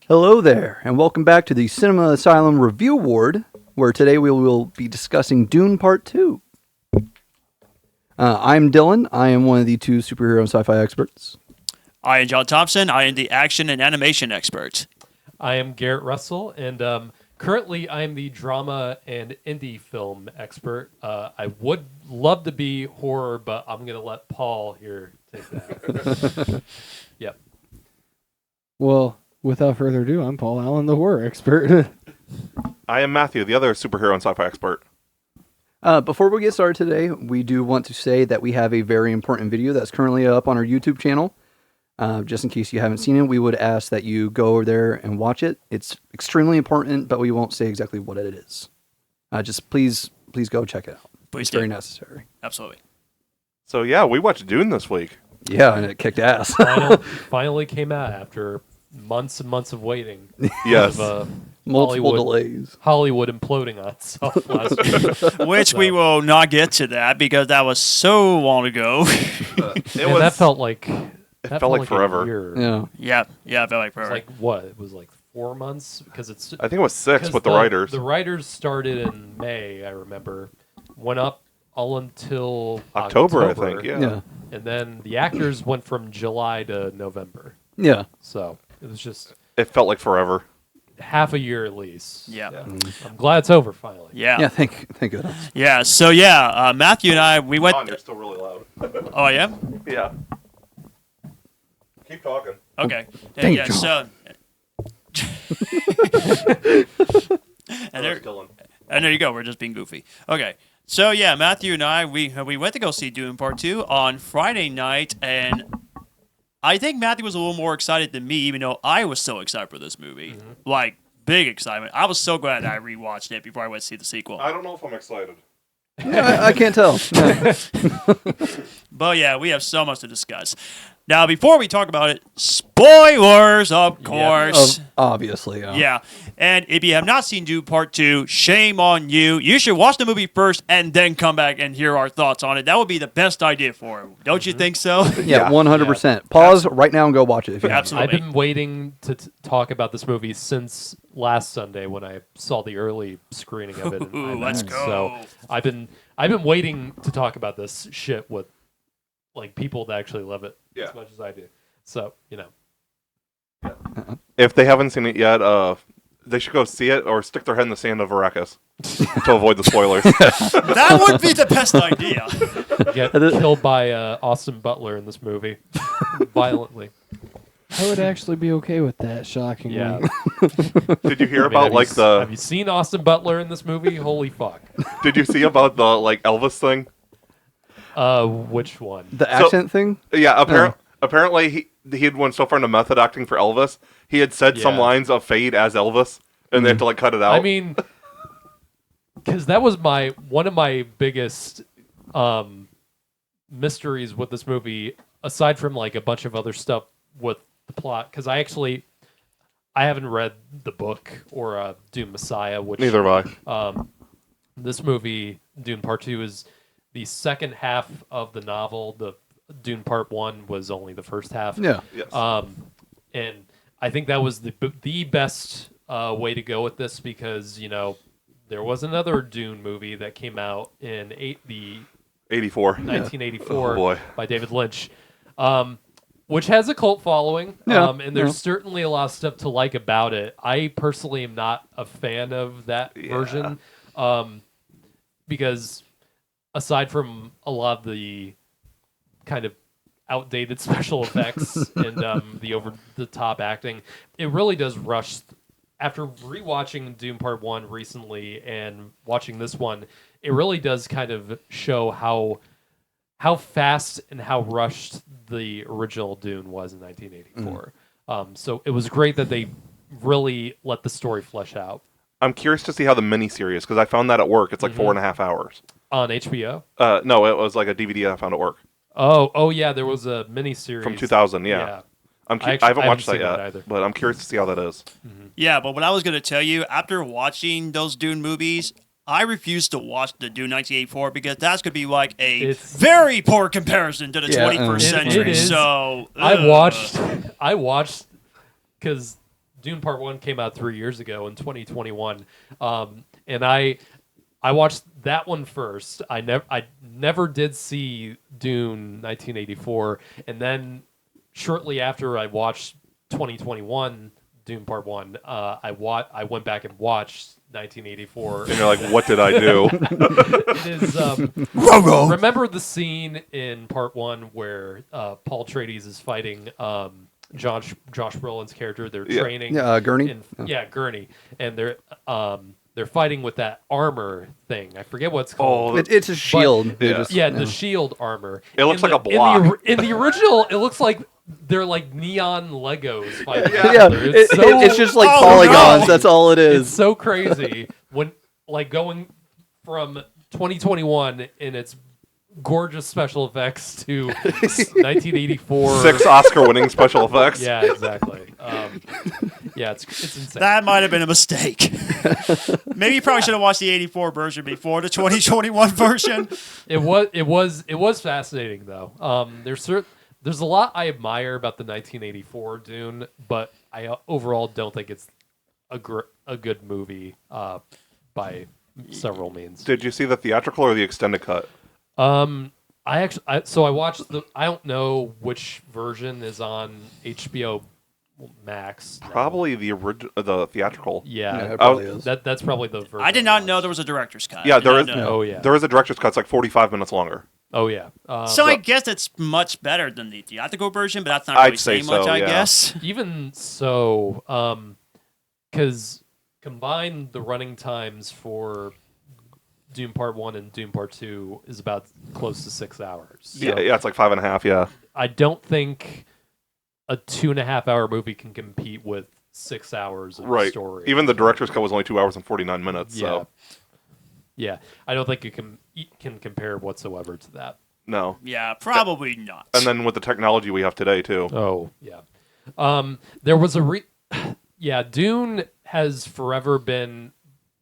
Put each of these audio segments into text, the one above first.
Hello there, and welcome back to the Cinema Asylum Review Award, where today we will be discussing Dune Part 2. I'm Dylan. I am one of the two superhero and sci-fi experts. I am John Thompson. I am the action and animation expert. I am Garrett Russell, and currently I am the drama and indie film expert. I would love to be horror, but I'm going to let Paul here take that. Yep. Well, without further ado, I'm Paul Allen, the horror expert. I am Matthew, the other superhero and sci-fi expert. Before we get started today, we do want to say that we have a very important video that's currently up on our YouTube channel. Just in case you haven't seen it, we would ask that you go over there and watch it. It's extremely important, but we won't say exactly what it is. Just please go check it out. Please It's do. very necessary. Absolutely. So yeah, we watched Dune this week. Yeah, and it kicked ass. Finally came out after months and months of waiting. Yes. Of, Multiple delays. Hollywood imploding on itself last year. Which we will not get to that because that was so long ago. That felt like forever. A year. Yeah. yeah, it felt like It was forever. like what? It was like 4 months because it's. I think it was 6 'cause with the writers. The writers started in May. I remember went up all until October, I think. Yeah. Yeah. And then the actors went from July to November. Yeah. So it was just It felt like forever. half a year at least. Yeah. I'm glad it's over finally. Yeah. Yeah, thank goodness. Yeah. So Matthew and I, we went. John, you're still really loud. Oh yeah. Yeah. Keep talking. Okay. Thank yeah. you. So. and there you go. We're just being goofy. Okay. So yeah, Matthew and I, we went to go see Dune Part 2 on Friday night, and I think Matthew was a little more excited than me, even though I was so excited for this movie. Mm-hmm. Like, big excitement. I was so glad I rewatched it before I went to see the sequel. I don't know if I'm excited. Yeah, I can't tell. Yeah. But yeah, we have so much to discuss. Now, before we talk about it, spoilers, of course. Obviously. Yeah. And if you have not seen Dune Part 2, shame on you. You should watch the movie first and then come back and hear our thoughts on it. That would be the best idea for it. Don't you think so? Yeah, 100%. Pause right now and go watch it if you haven't. Absolutely. I've been waiting to talk about this movie since last Sunday when I saw the early screening of it. in Ooh, IMAX. let's go. So I've been waiting to talk about this shit with like people that actually love it Yeah. as much as I do. So If they haven't seen it yet, they should go see it or stick their head in the sand of Arrakis to avoid the spoilers. That would be the best idea. get killed by Austin Butler in this movie violently. I would actually be okay with that, shockingly. Yeah. Did you hear I mean, about like have you seen Austin Butler in this movie? Holy fuck! Did you see about the like Elvis thing? Which one? The accent thing? Yeah, apparently he had went so far into method acting for Elvis. He had said some Yeah. lines of Fade as Elvis, and they had to like cut it out. I mean, because that was one of my biggest mysteries with this movie, aside from like a bunch of other stuff with the plot. Because I haven't read the book or Dune Messiah, which Neither have I. this movie Dune Part 2 is the second half of the novel. The Dune Part 1 was only the first half. Yeah. Yes. And I think that was the best way to go with this because, there was another Dune movie that came out in 84. 1984 Oh, boy. by David Lynch, which has a cult following. Yeah, And there's certainly a lot of stuff to like about it. I personally am not a fan of that version because aside from a lot of the kind of outdated special effects and the over-the-top acting, it really does rush. After rewatching Dune Part 1 recently and watching this one, it really does kind of show how fast and how rushed the original Dune was in 1984. So it was great that they really let the story flesh out. I'm curious to see how the miniseries, because I found that at work. It's like 4.5 hours. On HBO? No, it was like a DVD I found at work. Oh yeah, there was a miniseries. From 2000, yeah. I haven't watched that yet, either. but I'm curious to see how that is. Yeah, but what I was going to tell you, after watching those Dune movies, I refuse to watch the Dune 1984 because that's going to be like a very poor comparison to the 21st century. It is. So I watched because Dune Part 1 came out 3 years ago in 2021, and I watched that one first. I never did see Dune 1984, and then shortly after I watched 2021 Dune Part 1, I went back and watched 1984. And you're like, what did I do? It is. Remember the scene in Part 1 where Paul Atreides is fighting Josh Brolin's character? They're training. Yeah, Gurney. Gurney, and they're fighting with that armor thing. I forget what it's called. It's a shield. The shield armor. It looks like a block. In the original, it looks like they're like neon Legos fighting. Yeah, it's just like polygons. No. That's all it is. It's so crazy when like going from 2021 in its gorgeous special effects to 1984. 6 Oscar-winning special effects. Yeah, exactly. It's insane. That might have been a mistake. Maybe you probably should have watched the 84 version before the 2021 version. It was fascinating though. There's a lot I admire about the 1984 Dune, but I overall don't think it's a good movie by several means. Did you see the theatrical or the extended cut? I watched I don't know which version is on HBO Max. Probably the theatrical. Yeah, it probably is. That's probably the version. I did not know there was a director's cut. Yeah, I did there not is. know. Oh yeah. There is a director's cut. It's like 45 minutes longer. Oh yeah. So I guess it's much better than the theatrical version, but that's not I'd really say saying much, so, I yeah. guess. Even so, because combine the running times for Dune Part 1 and Dune Part 2 is about close to 6 hours. So Yeah, it's like 5.5. Yeah. I don't think a 2.5 hour movie can compete with 6 hours of Right. story. Even the director's cut was only 2 hours and 49 minutes. Yeah. So Yeah, I don't think it can compare whatsoever to that. no. Yeah, probably not. And then with the technology we have today too. Oh, yeah. There was Dune has forever been,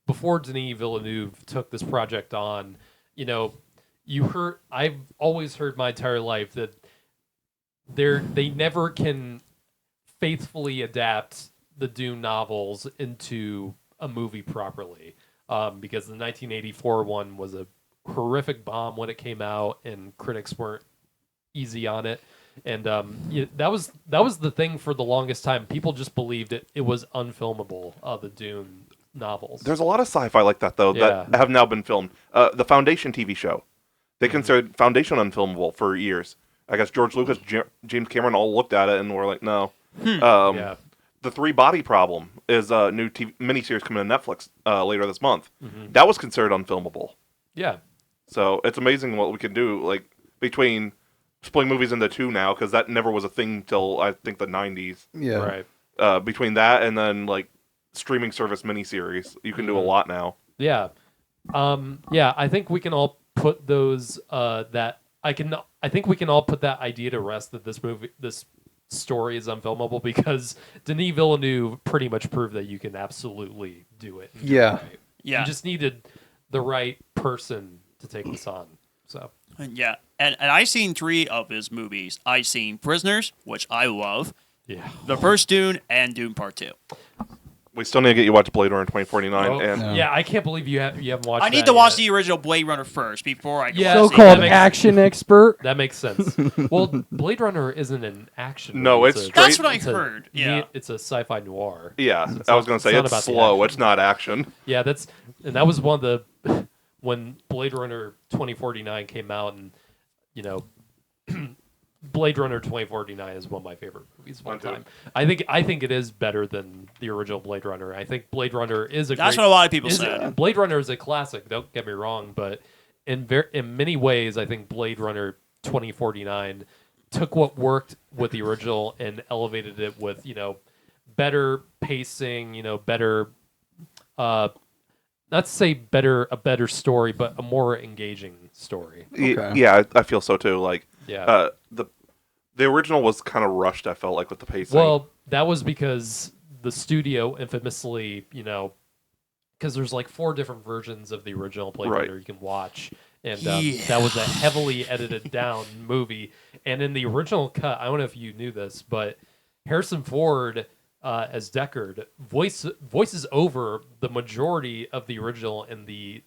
before Denis Villeneuve took this project on, I've always heard my entire life that they never can faithfully adapt the Dune novels into a movie properly. Because the 1984 one was a horrific bomb when it came out, and critics weren't easy on it. And that was the thing for the longest time. People just believed it was unfilmable. The Dune novels. There's a lot of sci-fi like that though that have now been filmed. The Foundation TV show, they considered Foundation unfilmable for years. I guess George Lucas, James Cameron all looked at it and were like, no. The 3 Body Problem is a new miniseries coming to Netflix later this month. Mm-hmm. That was considered unfilmable. Yeah. So it's amazing what we can do, like between splitting movies into 2 now, because that never was a thing till I think the 90s. Yeah. Right. Between that and then like streaming service miniseries, you can do a lot now. Yeah. I think we can all put those I think we can all put that idea to rest that this story is unfilmable, because Denis Villeneuve pretty much proved that you can absolutely do it. Yeah. Right. Yeah. You just needed the right person to take this on. So Yeah, and I've seen 3 of his movies. I've seen Prisoners, which I love, yeah. the first Dune, and Dune Part 2. We still need to get you to watch Blade Runner 2049. Oh, and yeah, I can't believe you haven't watched. I need that to watch yet. the original Blade Runner first before I go. Yeah, see So-called it. action expert. That makes sense. Well, Blade Runner isn't an action. No, movie. it's straight- That's what I it's a- heard. Yeah. it's a sci-fi noir. yeah, It's I was not- going to say it's not it's about the slow. action. It's not action. Yeah, that was one of the when Blade Runner 2049 came out, and Blade Runner 2049 is one of my favorite movies of all Mine too. time. I think it is better than the original Blade Runner. I think Blade Runner is a That's great, what a lot of people is- said. Blade Runner is a classic. Don't get me wrong, but in many ways, I think Blade Runner 2049 took what worked with the original and elevated it with better pacing, better. Not to say a better story, but a more engaging story. Okay. Yeah, I feel so too. Like, Yeah. the original was kind of rushed. I felt like with the pacing. Well, that was because the studio infamously, because there's like 4 different versions of the original Blade Right. Runner you can watch, and Yeah. that was a heavily edited down movie. And in the original cut, I don't know if you knew this, but Harrison Ford as Deckard voices over the majority of the original in the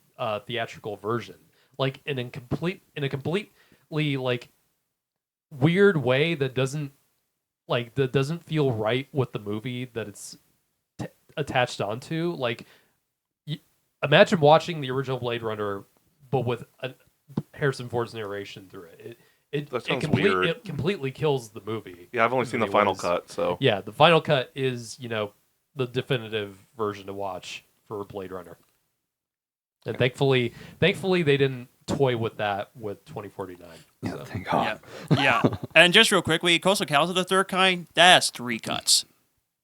theatrical version, like in a completely like weird way that doesn't feel right with the movie that it's attached onto. Like, imagine watching the original Blade Runner, but with Harrison Ford's narration through it. It weird. It completely kills the movie. Yeah, I've only seen the final cut, so yeah, the final cut is the definitive version to watch for Blade Runner. And thankfully they didn't toy with that with 2049. Yeah, So. thank God. Yeah. And just real quickly, Coastal Cows of the Third Kind, that has 3 cuts.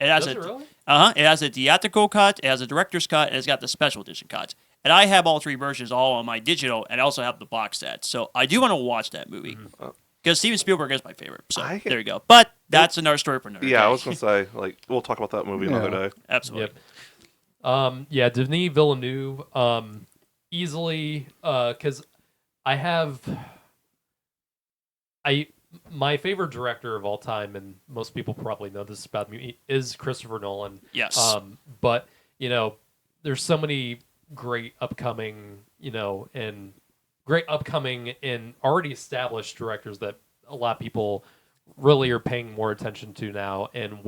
It has Does it really? It has a theatrical cut, it has a director's cut, and it's got the special edition cut. And I have all 3 versions all on my digital, and I also have the box set. So I do want to watch that movie. Because Steven Spielberg is my favorite. So there you go. But that's another story for another day. I was going to say, like, we'll talk about that movie another day. Absolutely. Yep. Denis Villeneuve, easily, because my favorite director of all time, and most people probably know this about me, is Christopher Nolan. Yes. But there's so many great upcoming and already established directors that a lot of people really are paying more attention to now, and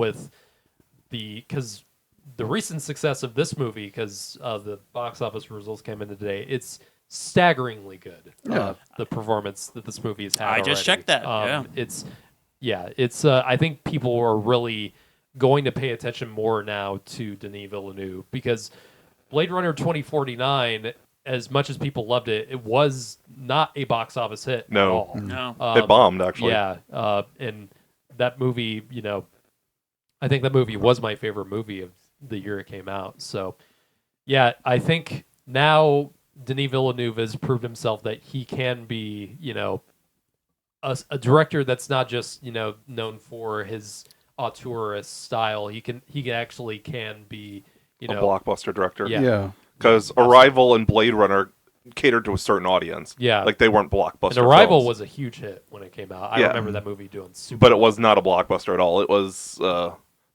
because the recent success of this movie, because the box office results came in today, it's staggeringly good. The performance that this movie has had. I just checked that. It's I think people are really going to pay attention more now to Denis Villeneuve, because Blade Runner 2049, as much as people loved it, it was not a box office hit at all. No. It bombed, actually. Yeah, and that movie, I think that movie was my favorite movie of the year it came out. So, yeah, I think now Denis Villeneuve has proved himself that he can be, a director that's not just, known for his auteurist style. He actually can be, a blockbuster director. Yeah. Because Arrival and Blade Runner catered to a certain audience. Yeah. Like, they weren't blockbuster And Arrival films. was a huge hit when it came out. I remember that movie doing super But it well. was not a blockbuster at all. It was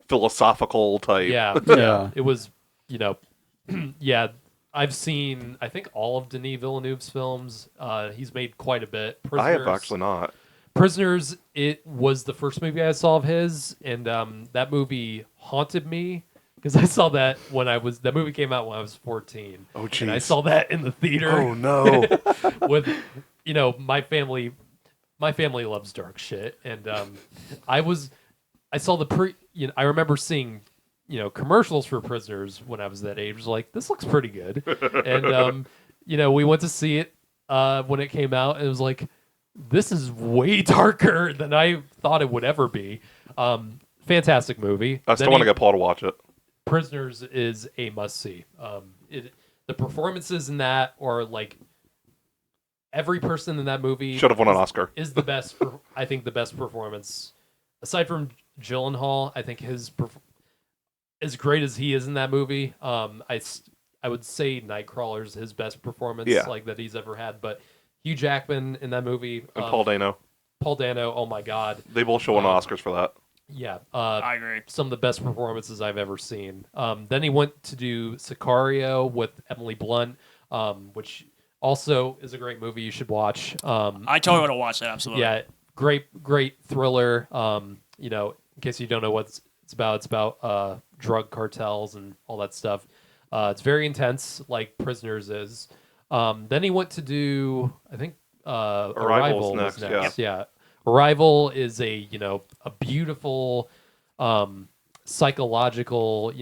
philosophical type. Yeah. It was, yeah. I've seen, I think, all of Denis Villeneuve's films. He's made quite a bit. I have actually not. Prisoners, it was the first movie I saw of his, and that movie haunted me, because I saw that that movie came out when I was 14. Oh, jeez. And I saw that in the theater. Oh, no. With, my family loves dark shit, and I saw I remember seeing, commercials for Prisoners when I was that age. I was like, this looks pretty good. And, we went to see it when it came out, and it was like, this is way darker than I thought it would ever be. Fantastic movie. I still want to get Paul to watch it. Prisoners is a must-see. The performances in that, or like every person in that movie, Should have won an Oscar. is the best. I think the best performance, aside from Gyllenhaal. I think his as great as he is in that movie. I would say Nightcrawler's his best performance, like that he's ever had. But Hugh Jackman in that movie, And Paul Dano. Paul Dano. Oh my God, They both should win Oscars for that. yeah. I agree. Some of the best performances I've ever seen. Then he went to do Sicario with Emily Blunt, which also is a great movie you should watch. I totally want to watch that, absolutely. Yeah, great thriller. In case you don't know what it's about drug cartels and all that stuff. It's very intense, like Prisoners is. Then he went to do, I think, Arrival was next. Yeah. Arrival is a beautiful, psychological,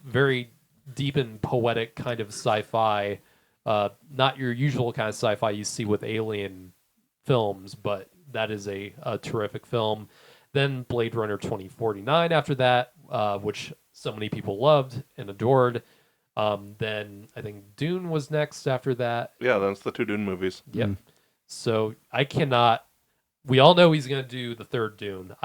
very deep and poetic kind of sci-fi. Not your usual kind of sci-fi you see with alien films, but that is a terrific film. Then Blade Runner 2049 after that, which so many people loved and adored. Then I think Dune was next after that. Yeah, that's the 2 Dune movies. Yep. So I cannot. We all know he's going to do the third Dune.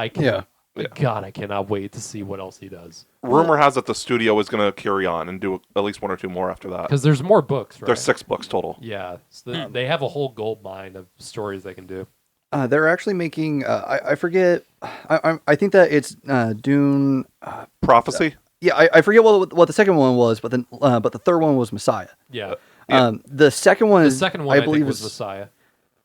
God, I cannot wait to see what else he does. Rumor has it the studio is going to carry on and do at least 1 or 2 more after that. Because there's more books, right? There's 6 books total. Yeah. So they have a whole gold mine of stories they can do. They're actually making. I forget. I think that it's Dune. Prophecy. Yeah, I forget what the second one was, but the third one was Messiah. Yeah. The second one The is second one I believe think was is Messiah.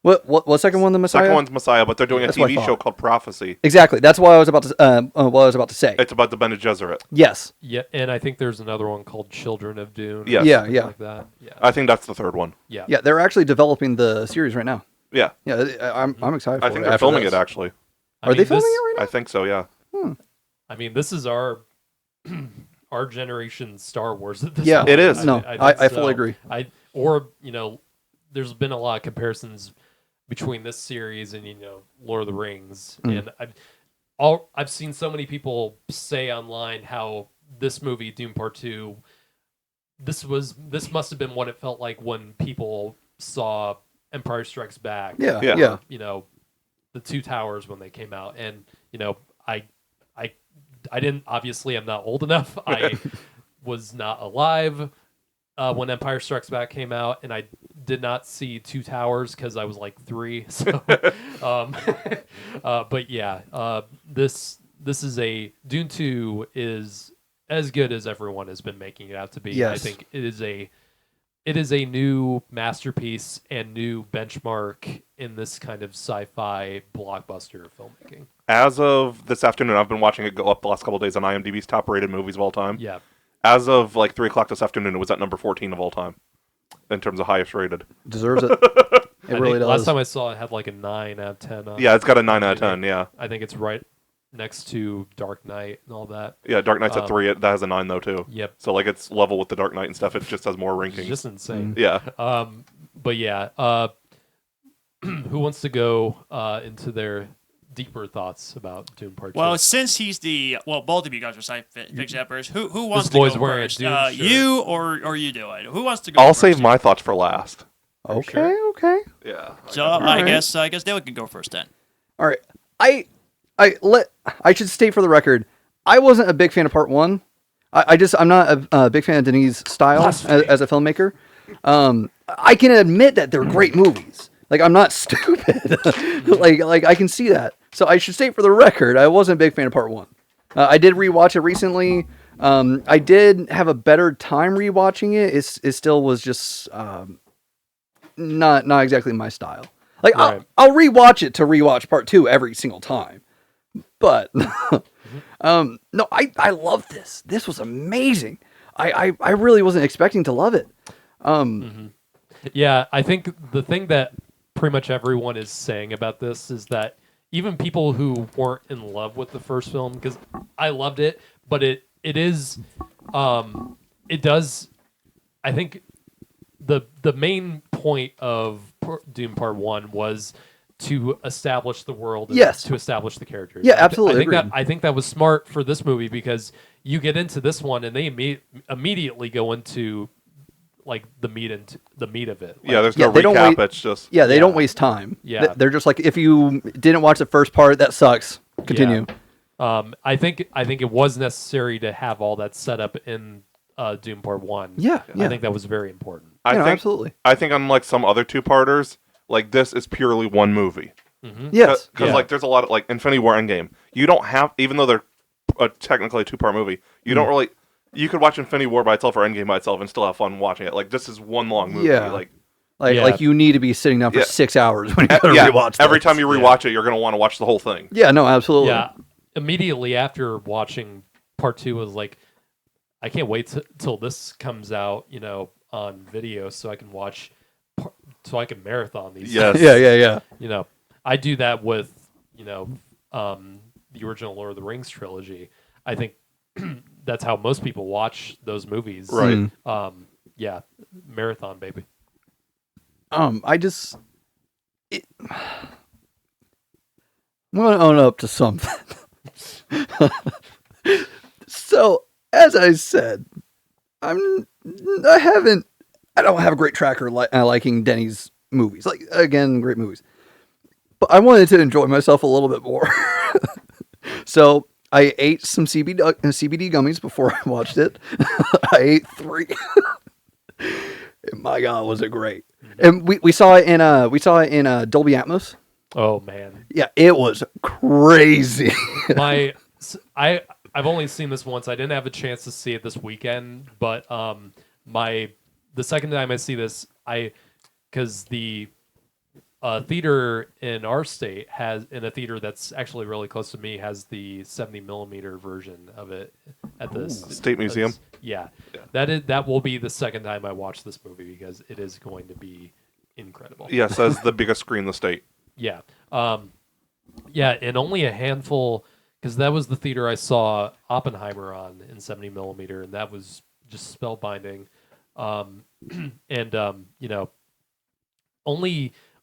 what second one the Messiah? Second one's Messiah, but they're doing a That's what I TV thought. show called Prophecy. Exactly. That's what I was about to say. It's about the Bene Gesserit. Yes. Yeah, and I think there's another one called Children of Dune. Yes. Yeah, something yeah. like that. Yeah. I think that's the third one. Yeah. Yeah, they're actually developing the series right now. Yeah. Yeah, I'm excited for I it. think they're after filming this. it, actually. I Are mean, they filming this- it right I think so, yeah. I mean, this is our our generation Star Wars at this Yeah, point. it is. No, think I fully agree. There's been a lot of comparisons between this series and Lord of the Rings, Mm. and I've seen so many people say online how this movie Dune Part 2, this must have been what it felt like when people saw Empire Strikes Back. Yeah, Yeah. yeah. The Two Towers when they came out, and I didn't, obviously I'm not old enough. I was not alive when Empire Strikes Back came out, and I did not see Two Towers because I was like 3. So, but yeah, this is Dune 2 is as good as everyone has been making it out to be. Yes. I think it is a new masterpiece and new benchmark in this kind of sci-fi blockbuster filmmaking. As of this afternoon, I've been watching it go up the last couple of days on IMDb's top-rated movies of all time. Yeah. As of like 3 o'clock this afternoon, it was at number 14 of all time in terms of highest rated. Deserves it. I It really think does. last time I saw it had like a 9 out of 10. Yeah, it's got a 9 out of 10, yeah. I think it's right next to Dark Knight and all that. Yeah, Dark Knight's at 3. That has a 9, though, too. Yep. So, like, it's level with the Dark Knight and stuff. It just has more It's rankings. just insane. Yeah. But yeah, who wants to go into their deeper thoughts about Dune Part 2? Well, since he's both of you guys are science fiction experts. Who wants to boy's go wearing a first? Dune shirt. You or you do it? Who wants to go? I'll first? save my thoughts for last. Okay, okay. Yeah. So Alright. I guess Dale can go first then. All right. I should state for the record, I wasn't a big fan of Part 1. I'm not a big fan of Denis' style as a filmmaker. I can admit that they're great movies. Like, I'm not stupid. like I can see that. So I should state for the record, I wasn't a big fan of Part 1. I did rewatch it recently. I did have a better time rewatching it. It still was just not exactly my style. Like, Right. I'll rewatch it to rewatch Part 2 every single time. But no, I love this. This was amazing. I really wasn't expecting to love it. Yeah, I think the thing that pretty much everyone is saying about this is that even people who weren't in love with the first film, because I loved it, but it does, I think the main point of Dune Part 1 was to establish the world and Yes. to establish the characters. Yeah, absolutely, I think that was smart for this movie because you get into this one and they immediately go into like the meat of it. Yeah, there's Yeah, no they don't recap. wait- It's just... Yeah, they Yeah. don't waste time. Yeah. They're just like, if you didn't watch the first part, that sucks. Continue. I think it was necessary to have all that set up in Dune Part 1. Yeah, I yeah. think that was very important. I think absolutely. I think unlike some other two-parters, like this is purely one movie. Yes. Because Yeah. like there's a lot of like Infinity War Endgame. You don't have, even though they're technically a two-part movie, you don't really. You could watch Infinity War by itself or Endgame by itself and still have fun watching it. Like this is one long movie. Yeah. Like Yeah. Like you need to be sitting down for Yeah. 6 hours when you gotta yeah, rewatch every this. time you rewatch it, you're gonna want to watch the whole thing. Yeah, no, absolutely. Yeah. Immediately after watching Part 2, I was like, I can't wait till this comes out, on video, so I can watch, so I can marathon these. Yes. Yeah. I do that with, the original Lord of the Rings trilogy. I think that's how most people watch those movies. Right. Yeah, marathon, baby. I'm gonna own up to something. So, as I said, I don't have a great tracker liking Denny's movies. Like, again, great movies. But I wanted to enjoy myself a little bit more. So I ate some CBD gummies before I watched it. I ate 3. And my God, was it great! And we saw it in Dolby Atmos. Oh man, Yeah, it was crazy. I I've only seen this once. I didn't have a chance to see it this weekend, but the second time I see this, because the theater in our state in a theater that's actually really close to me has the 70 millimeter version of it at the State Museum. Yeah, that will be the second time I watch this movie because it is going to be incredible. Yes, as the biggest screen in the state. Yeah, and only a handful, because that was the theater I saw Oppenheimer on in 70 millimeter, and that was just spellbinding.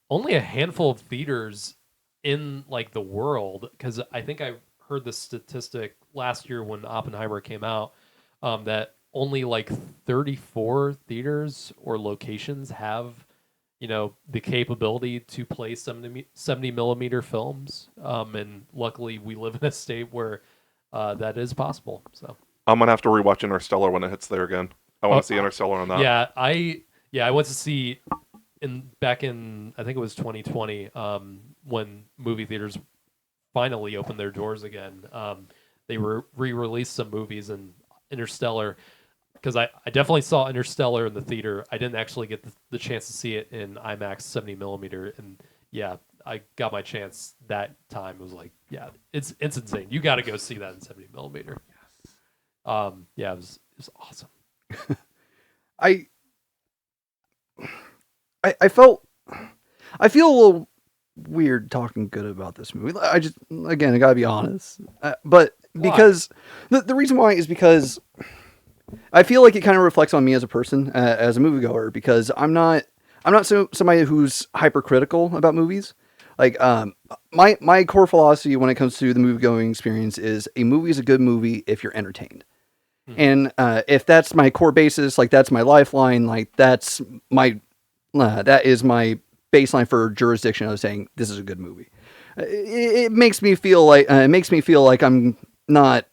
Only a handful of theaters in like the world, because I think I heard the statistic last year when Oppenheimer came out, that only like 34 theaters or locations have, the capability to play 70 millimeter films. And luckily we live in a state where that is possible. So I'm going to have to rewatch Interstellar when it hits there again. I want to see Interstellar on that. Yeah, I went to see back in I think it was 2020 when movie theaters finally opened their doors again. They re-released some movies, and Interstellar, because I definitely saw Interstellar in the theater. I didn't actually get the chance to see it in IMAX 70 millimeter, and yeah, I got my chance that time. It was like, yeah, it's insane. You got to go see that in 70 millimeter. Yeah, it was awesome. I feel a little weird talking good about this movie. I gotta be honest, but because the reason why is because I feel like it kind of reflects on me as a person, as a moviegoer, because I'm not somebody who's hypercritical about movies. Like, my core philosophy when it comes to the movie-going experience is a movie is a good movie if you're entertained. And if that's my core basis, like that's my lifeline, like that is my baseline for jurisdiction of saying this is a good movie. It makes me feel like I'm not.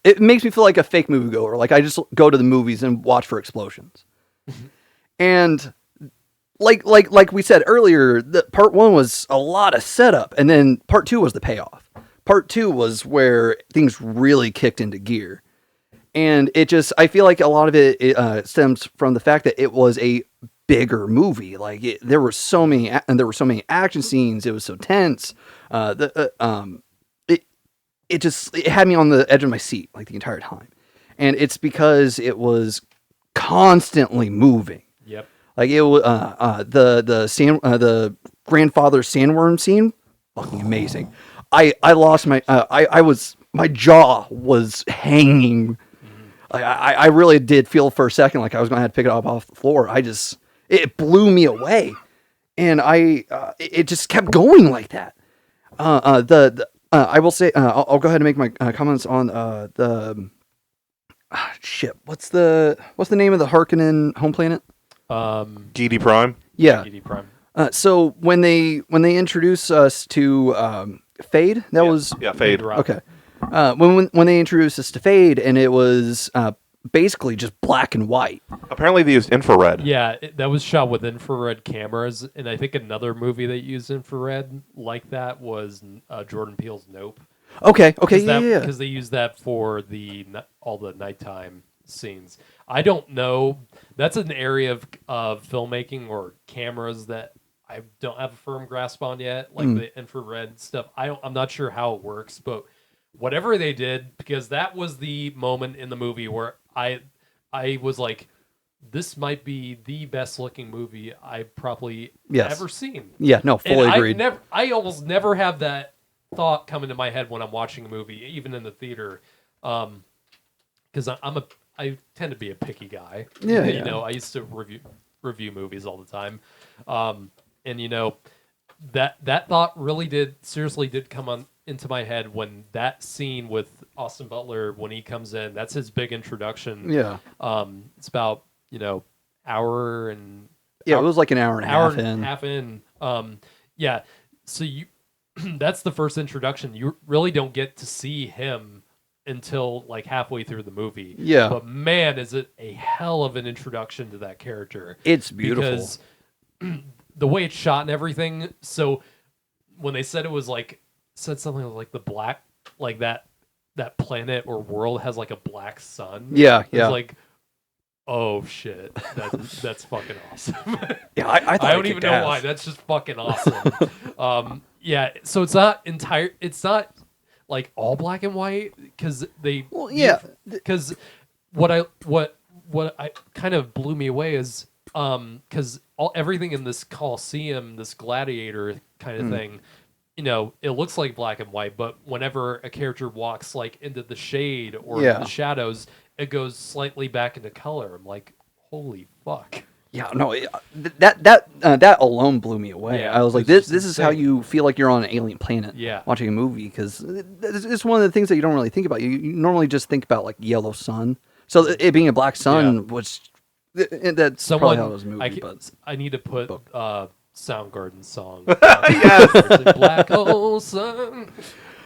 It makes me feel like a fake moviegoer. Like I just go to the movies and watch for explosions. And like we said earlier, part one was a lot of setup, and then part two was the payoff. Part two was where things really kicked into gear. And I feel like a lot of it stems from the fact that it was a bigger movie. Like there were so many action scenes. It was so tense. It had me on the edge of my seat like the entire time. And it's because it was constantly moving. Yep. Like it was the grandfather sandworm scene, fucking amazing. I lost my my jaw was hanging. I really did feel for a second like I was going to have to pick it up off the floor. It blew me away, and it just kept going like that. I will say I'll go ahead and make my comments on shit. What's the name of the Harkonnen home planet? GD Prime. Yeah. GD Prime. So when they introduce us to Fade, was Fade. Okay. When they introduced us to Fade, and it was basically just black and white. Apparently they used infrared. Yeah, that was shot with infrared cameras, and I think another movie that used infrared like that was Jordan Peele's Nope. Okay, yeah. Because they used that for all the nighttime scenes. I don't know. That's an area of filmmaking or cameras that I don't have a firm grasp on yet, like the infrared stuff. I'm not sure how it works, but whatever they did, because that was the moment in the movie where I was like, this might be the best looking movie I've probably ever seen. Yeah, no, fully agreed. I almost never have that thought come into my head when I'm watching a movie, even in the theater, because I tend to be a picky guy. Yeah, I used to review movies all the time, and that thought really seriously did come into my head when that scene with Austin Butler, when he comes in, that's his big introduction. Yeah. It's about hour and it was like an hour and a half in. Yeah. So that's the first introduction. You really don't get to see him until like halfway through the movie. Yeah. But man, is it a hell of an introduction to that character. It's beautiful. Because the way it's shot and everything. So when they said it was said something like the black, like that that planet or world has like a black sun. Yeah, It's yeah. like, oh shit, that's fucking awesome. Yeah, I thought I it don't even kicked know ass. why. That's just fucking awesome. Yeah, so it's not like all black and white because they. Well, yeah. Because what I kind of blew me away is because everything in this Coliseum, this gladiator kind of thing, you know, it looks like black and white, but whenever a character walks like into the shade or Yeah. the shadows, it goes slightly back into color. I'm like, holy fuck. Yeah, no, that alone blew me away. Yeah, I was like, it's this just is how insane. you feel like you're on an alien planet. Yeah. Watching a movie, because it's one of the things that you don't really think about. You normally just think about like yellow sun. So it being a black sun, which that's probably how it was a movie. But I need to put Soundgarden song. Yes. Black hole sun.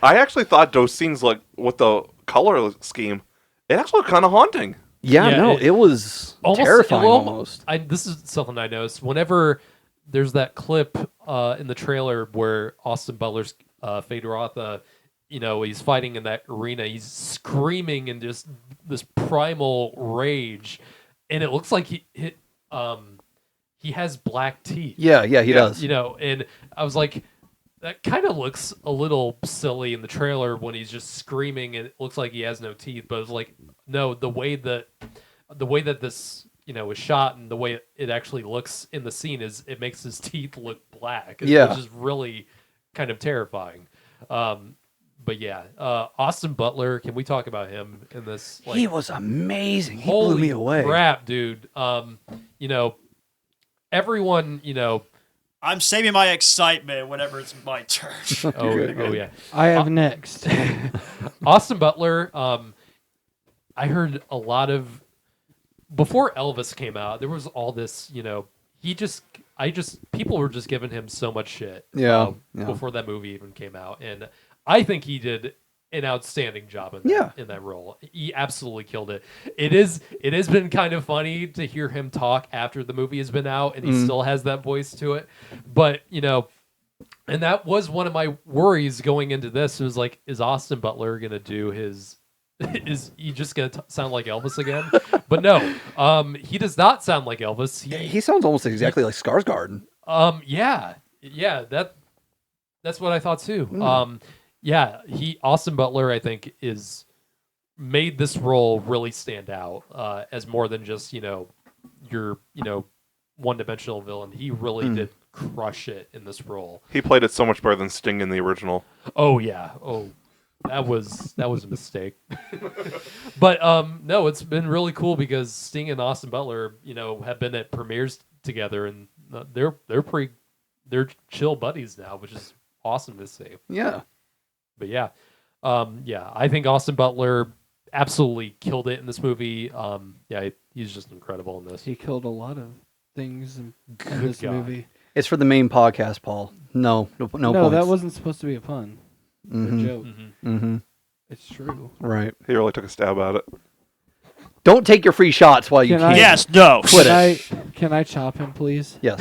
I actually thought those scenes, like with the color scheme, it actually looked kind of haunting. yeah, Yeah, no, it was terrifying almost. This is something I noticed. Whenever there's that clip in the trailer where Austin Butler's Fade Rotha, you know, he's fighting in that arena, he's screaming in just this primal rage, and it looks like he has black teeth. Yeah, he does. You know, and I was like, that kind of looks a little silly in the trailer when he's just screaming and it looks like he has no teeth. But it's like, no, the way that this, you know, is shot and the way it actually looks in the scene is it makes his teeth look black. Yeah. Which is really kind of terrifying. But yeah, Austin Butler, can we talk about him in this? Like, He was amazing. He holy blew me away. crap, dude. You know, everyone, you know, I'm saving my excitement whenever it's my turn. oh yeah. I have next. Austin Butler, I heard a lot of before Elvis came out, there was all this, you know, people were just giving him so much shit. Yeah. Before that movie even came out. And I think he did an outstanding job in that role. He absolutely killed it. It has been kind of funny to hear him talk after the movie has been out and he still has that voice to it. But, you know, and that was one of my worries going into this. It was like, is Austin Butler going to do is he just going to sound like Elvis again? But no, he does not sound like Elvis. He sounds almost exactly like Skarsgård. Yeah, that's what I thought too. Yeah, Austin Butler, I think, made this role really stand out as more than just, you know, your, you know, one-dimensional villain. He really did crush it in this role. He played it so much better than Sting in the original. Oh yeah. Oh, that was a mistake. But no, it's been really cool because Sting and Austin Butler, you know, have been at premieres together, and they're chill buddies now, which is awesome to see. Yeah. But yeah, I think Austin Butler absolutely killed it in this movie. Yeah, he's just incredible in this. He killed a lot of things in Good this God. movie. It's for the main podcast, Paul. No No, points. that wasn't supposed to be a pun. Or a joke. Mm-hmm. It's true. Right. He really took a stab at it. Don't take your free shots while you Can can. Yes, no. Quit Can I chop him, please? Yes.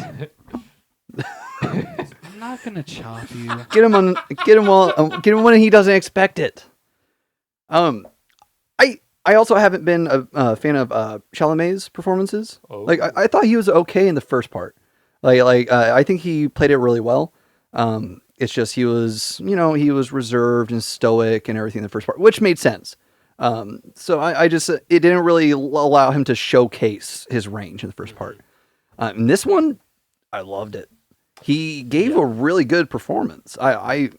I'm not gonna chop you. Get him when he doesn't expect it. I also haven't been a fan of Chalamet's performances. Oh. Like I thought he was okay in the first part. I think he played it really well. It's just he was reserved and stoic and everything in the first part, which made sense. So I just it didn't really allow him to showcase his range in the first part. In this one, I loved it. He gave a really good performance. I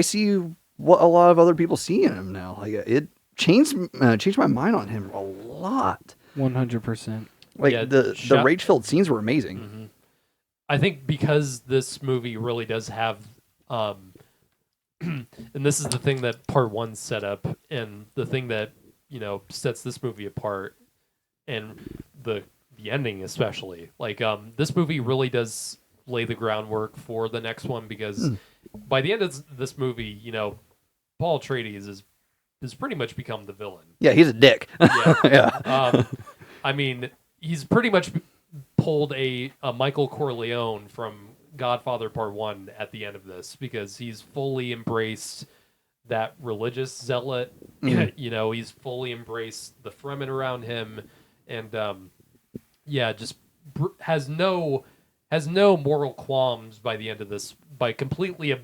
see what a lot of other people see in him now. Like it changed my mind on him a lot. 100%. Like Yeah, the rage-filled scenes were amazing. Mm-hmm. I think because this movie really does have, and this is the thing that part one set up, and the thing that, you know, sets this movie apart, and the ending especially. Like this movie really does lay the groundwork for the next one, because by the end of this movie, you know, Paul Atreides has pretty much become the villain. Yeah, he's a dick. Yeah. Yeah. I mean, he's pretty much pulled a Michael Corleone from Godfather Part 1 at the end of this, because he's fully embraced that religious zealot. You know, he's fully embraced the Fremen around him, and just has no moral qualms by the end of this, by completely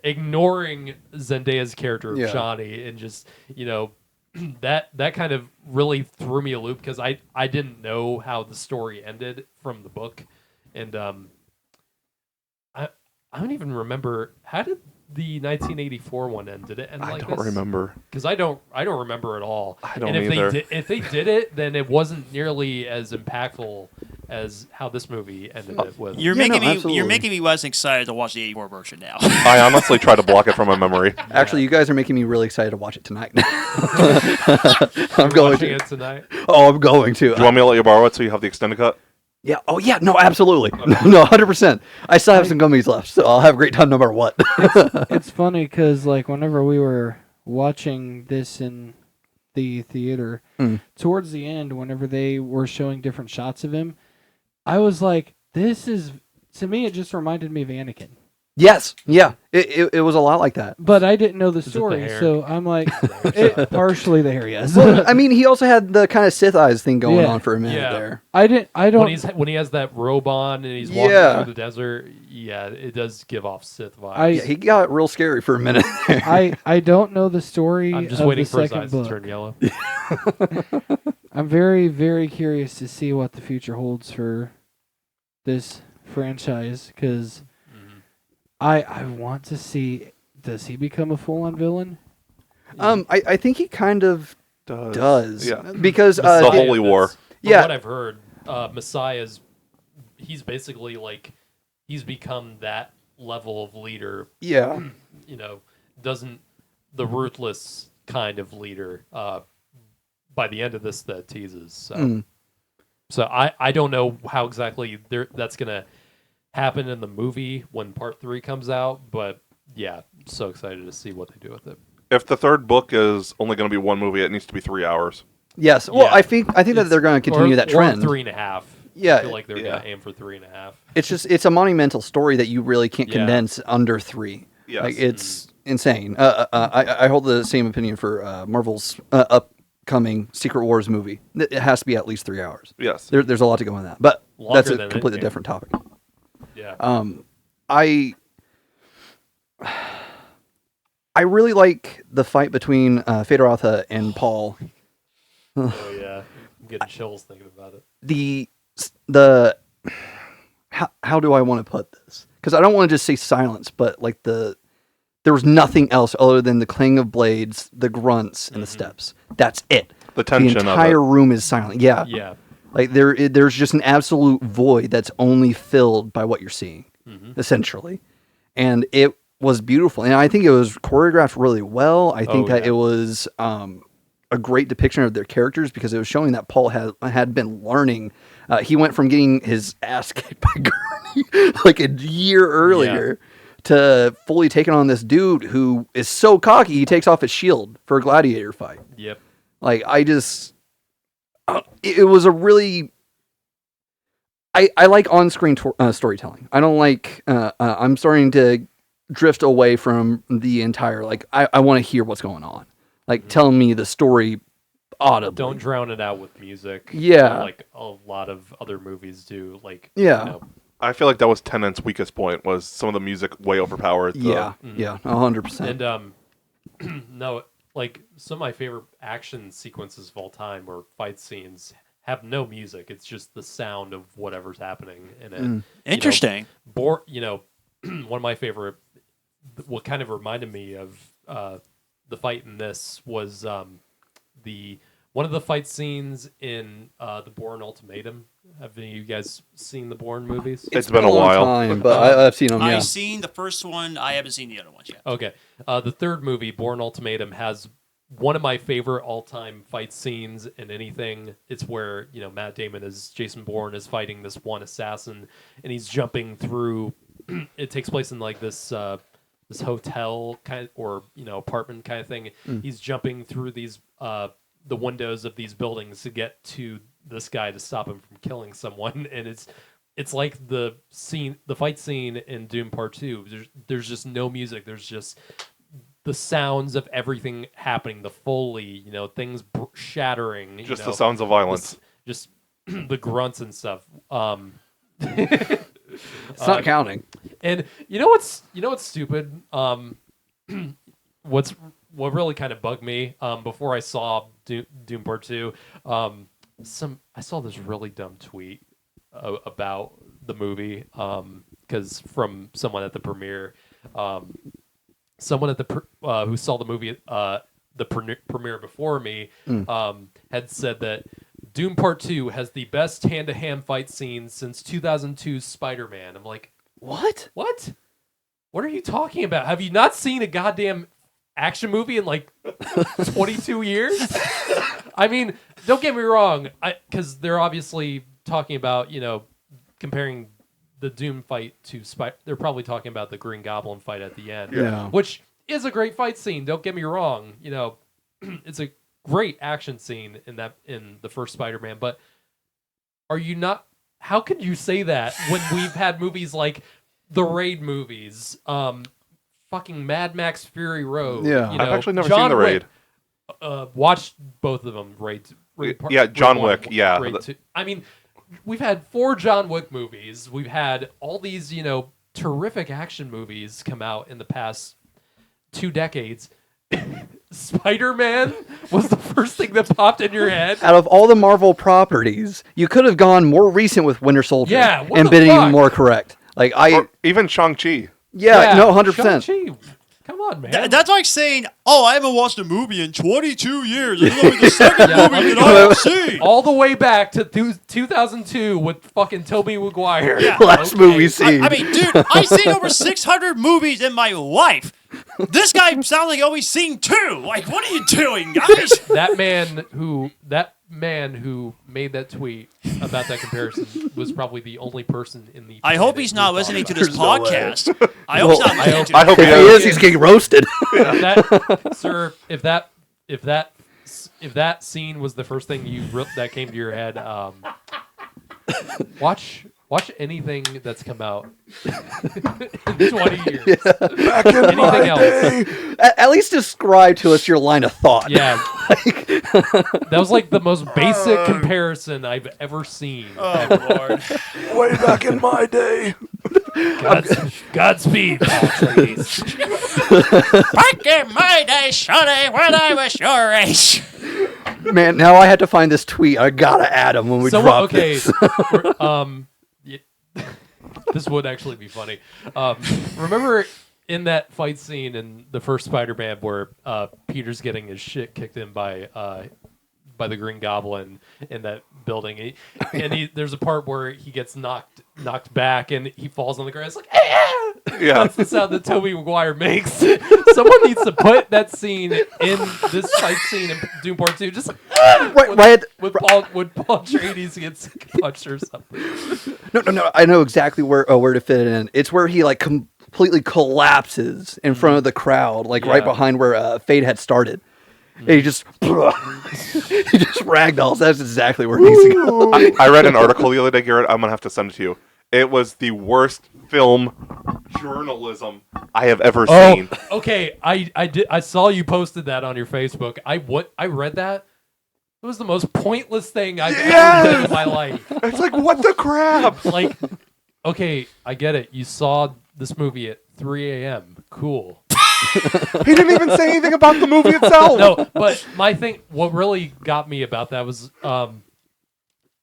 ignoring Zendaya's character of Shani, and just, you know, that kind of really threw me a loop, because I didn't know how the story ended from the book, and I don't even remember, how did the 1984 one end? Did it end like this? I don't remember. Because I don't remember at all. I don't and if either. If they did it, then it wasn't nearly as impactful as how this movie ended it with. You're making me less excited to watch the 84 version now. I honestly try to block it from my memory. Actually, you guys are making me really excited to watch it tonight. I'm watching it tonight. Oh, I'm going to. Do you want me to let you borrow it so you have the extended cut? Yeah. Oh, yeah. No, absolutely. No, 100%. I still have some gummies left, so I'll have a great time no matter what. It's funny because, like, whenever we were watching this in the theater, towards the end, whenever they were showing different shots of him, I was like, this is, to me, it just reminded me of Anakin. Yes. Yeah. It was a lot like that. But I didn't know the the story, hair? so I'm like, partially the hair, yes. Well, I mean, he also had the kind of Sith eyes thing going on for a minute Yeah. there. I don't. When he has that robe on and he's walking through the desert, it does give off Sith vibes. Yeah, he got real scary for a minute there. I don't know the story. I'm just of waiting the for his second eyes book. to turn yellow. I'm very, very curious to see what the future holds for this franchise, because I want to see, does he become a full-on villain? I think he kind of does. Yeah. Because The Holy War. From what I've heard, Messiah's, he's basically like, he's become that level of leader. Yeah. You know, the ruthless kind of leader by the end of this that teases. So I don't know how exactly that's going to happen in the movie when part 3 comes out, but yeah, so excited to see what they do with it. If the third book is only going to be one movie, it needs to be 3 hours. Yes. Well, I think that they're going to continue that trend. Or 3.5. Yeah. I feel like they're going to aim for 3.5. It's a monumental story that you really can't condense under 3. Yes. Like, it's insane. I hold the same opinion for Marvel's upcoming Secret Wars movie. It has to be at least 3 hours. Yes. There's a lot to go in that, but Longer that's a than completely Endgame. different topic. Yeah. I really like the fight between Fedorotha and Paul. Oh yeah, I'm getting chills thinking about it. The how do I want to put this? Because I don't want to just say silence, but like there was nothing else other than the clang of blades, the grunts, and the steps. That's it. The tension The entire of it. room is silent. Yeah. Yeah. Like there's just an absolute void that's only filled by what you're seeing, essentially. And it was beautiful. And I think it was choreographed really well. I think that it was a great depiction of their characters, because it was showing that Paul had been learning. He went from getting his ass kicked by Gurney like a year earlier to fully taking on this dude who is so cocky he takes off his shield for a gladiator fight. Yep. Like, I just... it was a really... I like on-screen storytelling. I don't like... I'm starting to drift away from the entire... Like, I want to hear what's going on. Like, tell me the story audibly. Don't drown it out with music. Yeah. Like a lot of other movies do. Like, Yeah. You know, I feel like that was Tennant's weakest point, was some of the music way overpowered. Yeah, 100%. and no, like some of my favorite action sequences of all time or fight scenes have no music. It's just the sound of whatever's happening in it. Interesting. You know, one of my favorite, what kind of reminded me of the fight in this was one of the fight scenes in the Bourne Ultimatum. Have any of you guys seen the Bourne movies? It's been a long while. time, but I've seen them, yeah. I've seen the first one. I haven't seen the other ones yet. Okay. The third movie, Bourne Ultimatum, has one of my favorite all-time fight scenes in anything. It's where, you know, Matt Damon as Jason Bourne is fighting this one assassin, and he's jumping through. It takes place in like this hotel kind of, or, you know, apartment kind of thing. He's jumping through these the windows of these buildings to get to this guy to stop him from killing someone, and it's like the fight scene in Dune Part 2. There's just no music. There's just the sounds of everything happening, the Foley, things shattering. Just the sounds of violence. Just the grunts and stuff. It's not counting. And what's stupid? What really kind of bugged me before I saw Doom Part 2, I saw this really dumb tweet about the movie because from someone at the premiere, someone at the who saw the movie the premiere before me had said that Doom Part 2 has the best hand-to-hand fight scene since 2002's Spider-Man. I'm like, what? What are you talking about? Have you not seen a goddamn action movie in like 22 years? I mean, don't get me wrong, because they're obviously talking about, comparing the Doom fight to they're probably talking about the Green Goblin fight at the end, which is a great fight scene. Don't get me wrong, it's a great action scene in the first Spider-Man, but are you not? How could you say that when we've had movies like the Raid movies, fucking Mad Max Fury Road? Yeah, I've actually never seen the Raid. Watched both of them. Raid John Wick. Yeah, Raid 2. I mean, we've had 4 John Wick movies. We've had all these, terrific action movies come out in the past 2 decades. Spider-Man was the first thing that popped in your head. Out of all the Marvel properties, you could have gone more recent with Winter Soldier and been even more correct. Or even Shang-Chi. Yeah, no, 100%. Shang-Chi. Come on, man. That's like saying, I haven't watched a movie in 22 years. This will be the second movie that I have seen. All the way back to 2002 with fucking Tobey Maguire. Yeah. Last movie seen. I mean, dude, I've seen over 600 movies in my life. This guy sounds like he's seen 2. Like, what are you doing, guys? That man who made that tweet about that comparison was probably the only person in the. I hope he's not listening to this podcast. I hope he's not listening to this. I hope he is. He's getting roasted. Sir, if that scene was the first thing that came to your head, watch anything that's come out in 20 years. Yeah. Back in anything else. At least describe to us your line of thought. Yeah. That was like the most basic comparison I've ever seen. Oh, Lord. Way back in my day. Godspeed. Please. Back in my day, Sonny, when I was your age. Man, now I had to find this tweet. I gotta add him when we drop this. This would actually be funny. Remember in that fight scene in the first Spider-Man where Peter's getting his shit kicked in by the Green Goblin in that building, there's a part where he gets knocked back and he falls on the ground. It's like, yeah, that's the sound that Tobey Maguire makes. Someone needs to put that scene in this fight scene in Doom Part 2. Just when Paul Atreides gets punched or something. No. I know exactly where to fit it in. It's where he completely collapses in front of the crowd, right behind where Fade had started. And he just ragdolls. That's exactly where he needs to go. I read an article the other day, Garrett. I'm gonna have to send it to you. It was the worst film journalism I have ever seen. Okay, I saw you posted that on your Facebook. I read that. It was the most pointless thing I've ever read in my life. It's like, what the crap? Okay, I get it. You saw this movie at 3 a.m. Cool. He didn't even say anything about the movie itself. No, but what really got me about that was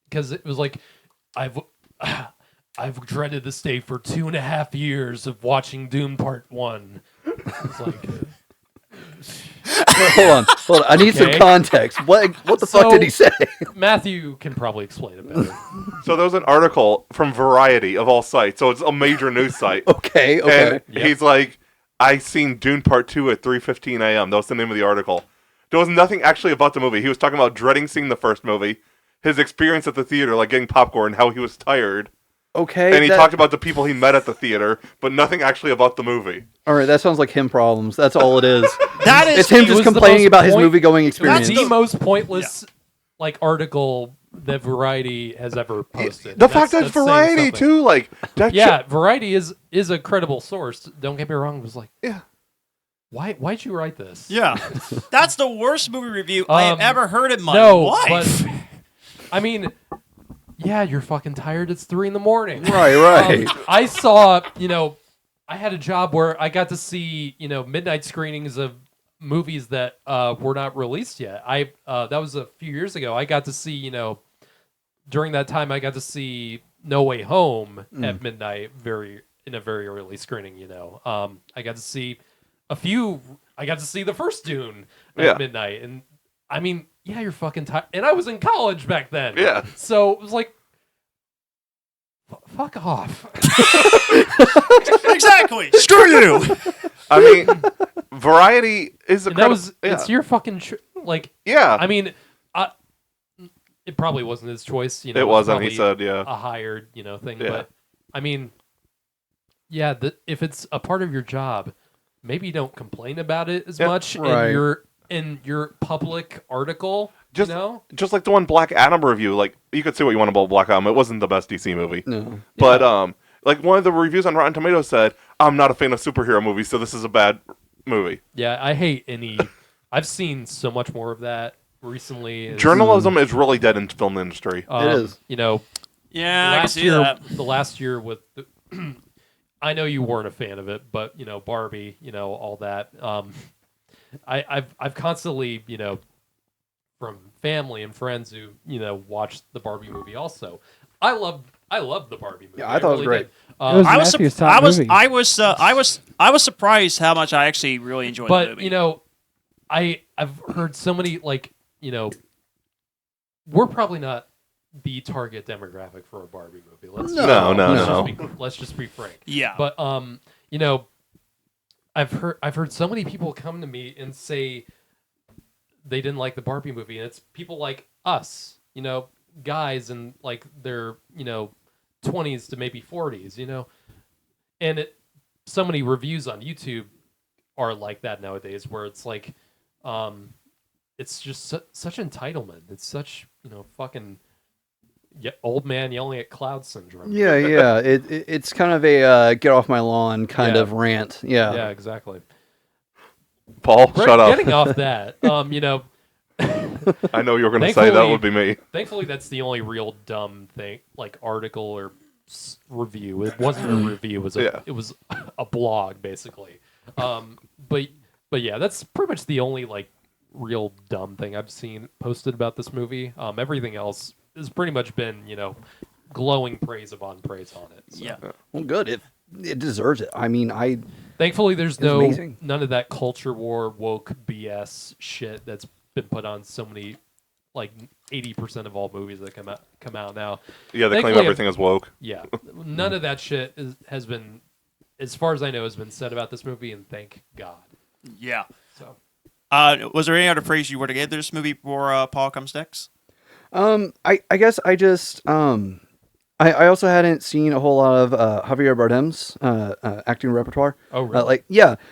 because it was like I've dreaded this day for 2.5 years of watching Doom Part 1. It's like, hold on. I need some context. What the fuck did he say? Matthew can probably explain it better. So there was an article from Variety of all sites, so it's a major news site. Okay. And he's like, I seen Dune Part 2 at 3:15 a.m. That was the name of the article. There was nothing actually about the movie. He was talking about dreading seeing the first movie, his experience at the theater, getting popcorn, how he was tired. Okay. And he talked about the people he met at the theater, but nothing actually about the movie. All right, that sounds like him problems. That's all it is. It's him just complaining about his movie-going experience. That's the most pointless article that Variety has ever posted. The fact that it's Variety too, Variety is a credible source. Don't get me wrong. It was why'd you write this? Yeah, that's the worst movie review I have ever heard in my life. But I mean, yeah, you're fucking tired. It's 3 a.m. Right. I saw, I had a job where I got to see, midnight screenings of movies that were not released yet. That was a few years ago. I got to see, during that time, I got to see No Way Home at midnight, in a very early screening. I got to see I got to see the first Dune at midnight, and I mean, yeah, you're fucking tired. And I was in college back then. Yeah. So it was like, fuck off. Exactly. Screw you. I mean, Variety is it's your fucking yeah. I mean, it probably wasn't his choice. It wasn't. He said, yeah, a hired thing. Yeah. But I mean, yeah, if it's a part of your job, maybe don't complain about it as much in your public article. Just like the one Black Adam review, like you could say what you want about Black Adam, it wasn't the best DC movie. No. But like one of the reviews on Rotten Tomatoes said, I'm not a fan of superhero movies, so this is a bad movie. Yeah, I hate I've seen so much more of that recently. Journalism is really dead in the film industry. It is. Yeah, I can see that. The last year with I know you weren't a fan of it, but Barbie, all that. I've constantly, from family and friends who watched the Barbie movie. Also, I love the Barbie movie. Yeah, I thought it was great. I was surprised how much I actually really enjoyed the movie. But I've heard so many we're probably not the target demographic for a Barbie movie. Let's just be frank. Yeah. But I've heard so many people come to me and say they didn't like the Barbie movie, and it's people like us, guys in like their 20s to maybe 40s, and so many reviews on YouTube are like that nowadays, where it's like, it's just such entitlement. It's such fucking old man yelling at cloud syndrome. Yeah. It's kind of a get off my lawn kind of rant. Yeah. Yeah, exactly. Paul, shut up. Getting off that, I know you were going to say that would be me. Thankfully, that's the only real dumb thing, like article or review. It wasn't a review. It was a blog, basically. But yeah, that's pretty much the only like real dumb thing I've seen posted about this movie. Everything else has pretty much been, glowing praise upon praise on it. So. Yeah. Well, good. It deserves it. I mean, Thankfully, there's amazing. none of that culture war woke BS shit that's been put on so many, like 80% of all movies that come out now. Yeah, they claim everything is woke. Yeah, none of that shit has been, as far as I know, has been said about this movie, and thank God. Yeah. So, was there any other praise you were to give this movie before Paul comes next? I guess I just I also hadn't seen a whole lot of Javier Bardem's acting repertoire. Oh, really?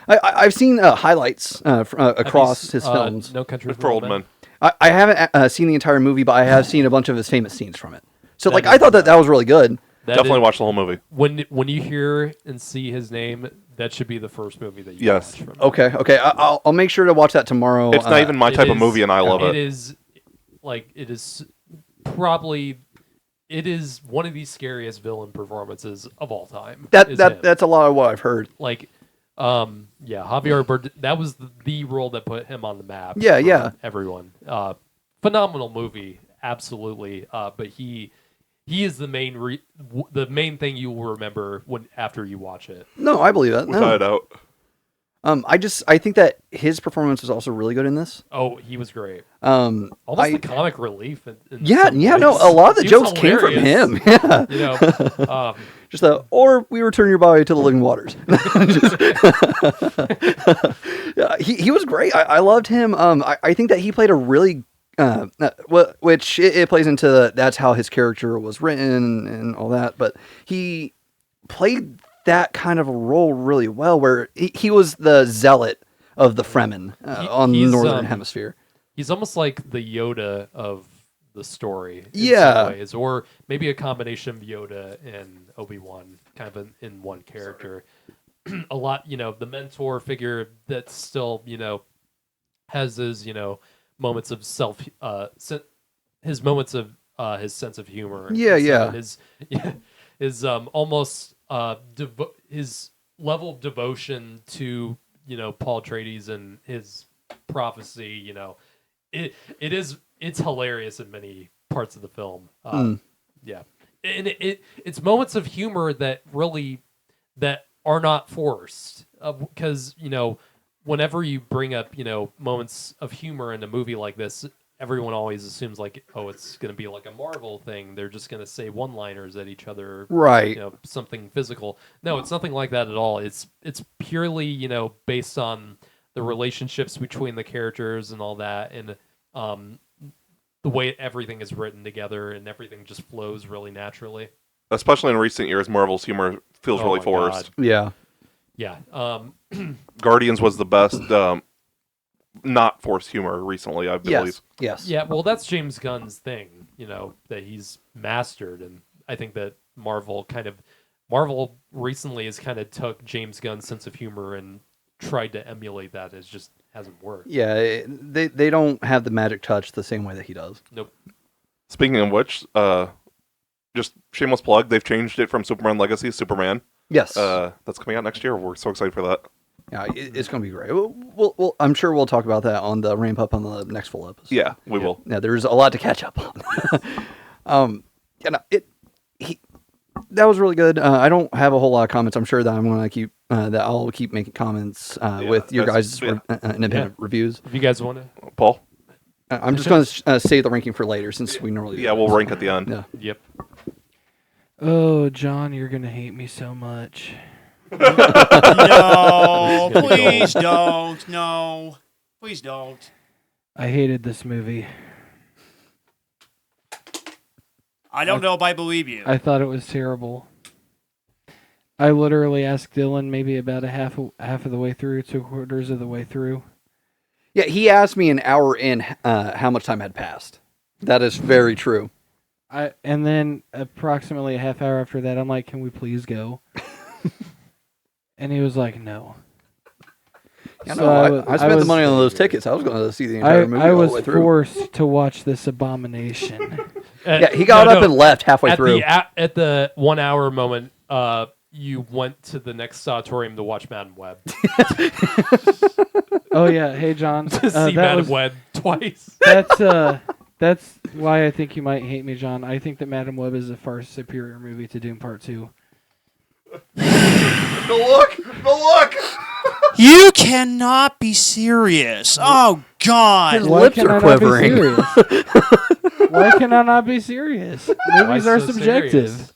I've seen highlights across his films. No Country for Old Men. I haven't seen the entire movie, but I have seen a bunch of his famous scenes from it. So I thought that was really good. Definitely watch the whole movie. When you hear and see his name, that should be the first movie that you watch from him. Okay. I'll make sure to watch that tomorrow. It's not even my type of movie, and I love it. It is probably one of the scariest villain performances of all time. That's a lot of what I've heard. Javier Bardem, that was the role that put him on the map. Yeah. Everyone, phenomenal movie, absolutely. But he is the main thing you will remember after you watch it. No, I believe that. Without a doubt. I think that his performance was also really good in this. Oh, he was great. Almost the comic relief. A lot of the jokes came from him. Yeah. Just or we return your body to the living waters. He was great. I loved him. I think that he played a really, which it plays into that's how his character was written and all that. But he played that kind of a role really well, where he was the zealot of the Fremen on the Northern Hemisphere. He's almost like the Yoda of the story in some ways, or maybe a combination of Yoda and Obi-Wan kind of in one character. a lot, the mentor figure that's still, has his, moments of his moments of his sense of humor. Yeah. His almost his level of devotion to Paul Atreides and his prophecy. It's hilarious in many parts of the film. Yeah, and it's moments of humor that are not forced, because whenever you bring up moments of humor in a movie like this, everyone always assumes like, oh, it's going to be like a Marvel thing. They're just going to say one-liners at each other, right? Something physical. No, it's nothing like that at all. It's purely based on the relationships between the characters and all that, and the way everything is written together, and everything just flows really naturally. Especially in recent years, Marvel's humor feels really forced. God. Yeah. Guardians was the best. Not forced humor recently, I believe. Yes. Yeah, well, that's James Gunn's thing, that he's mastered, and I think that Marvel recently has kind of took James Gunn's sense of humor and tried to emulate that. It just hasn't worked. Yeah, they don't have the magic touch the same way that he does. Nope. Speaking of which, just shameless plug, they've changed it from Superman Legacy to Superman. Yes. That's coming out next year. We're so excited for that. Yeah, it's going to be great. We'll, I'm sure we'll talk about that on the ramp up on the next full episode. Yeah, we will. Yeah, there's a lot to catch up on. That was really good. I don't have a whole lot of comments. I'm sure that I'm going to keep I'll keep making comments with your guys' independent reviews. If you guys want to, Paul. I'm just going to save the ranking for later since we normally do. Yeah, we'll rank at the end. Yeah. Yep. Oh, John, you're going to hate me so much. No, please don't. No, please don't. I hated this movie. I don't know if I believe you. I thought it was terrible. I literally asked Dylan maybe about half of the way through, 3/4 of the way through. Yeah, he asked me an hour in how much time had passed. That is very true. And then approximately a half hour after that, I'm like, "Can we please go?" And he was like, "No." Yeah, so I spent the money on those tickets. I was going to see the entire movie. I all was the way through. forced to watch this abomination. Yeah, he got up and left halfway through. At the 1 hour moment, you went to the next auditorium to watch Madam Web. Oh yeah, hey John, to see Madam Web twice. That's why I think you might hate me, John. I think that Madam Web is a far superior movie to Dune Part 2. The look! You cannot be serious. Oh, God. His lips are quivering. Why can I not be serious? Movies are subjective.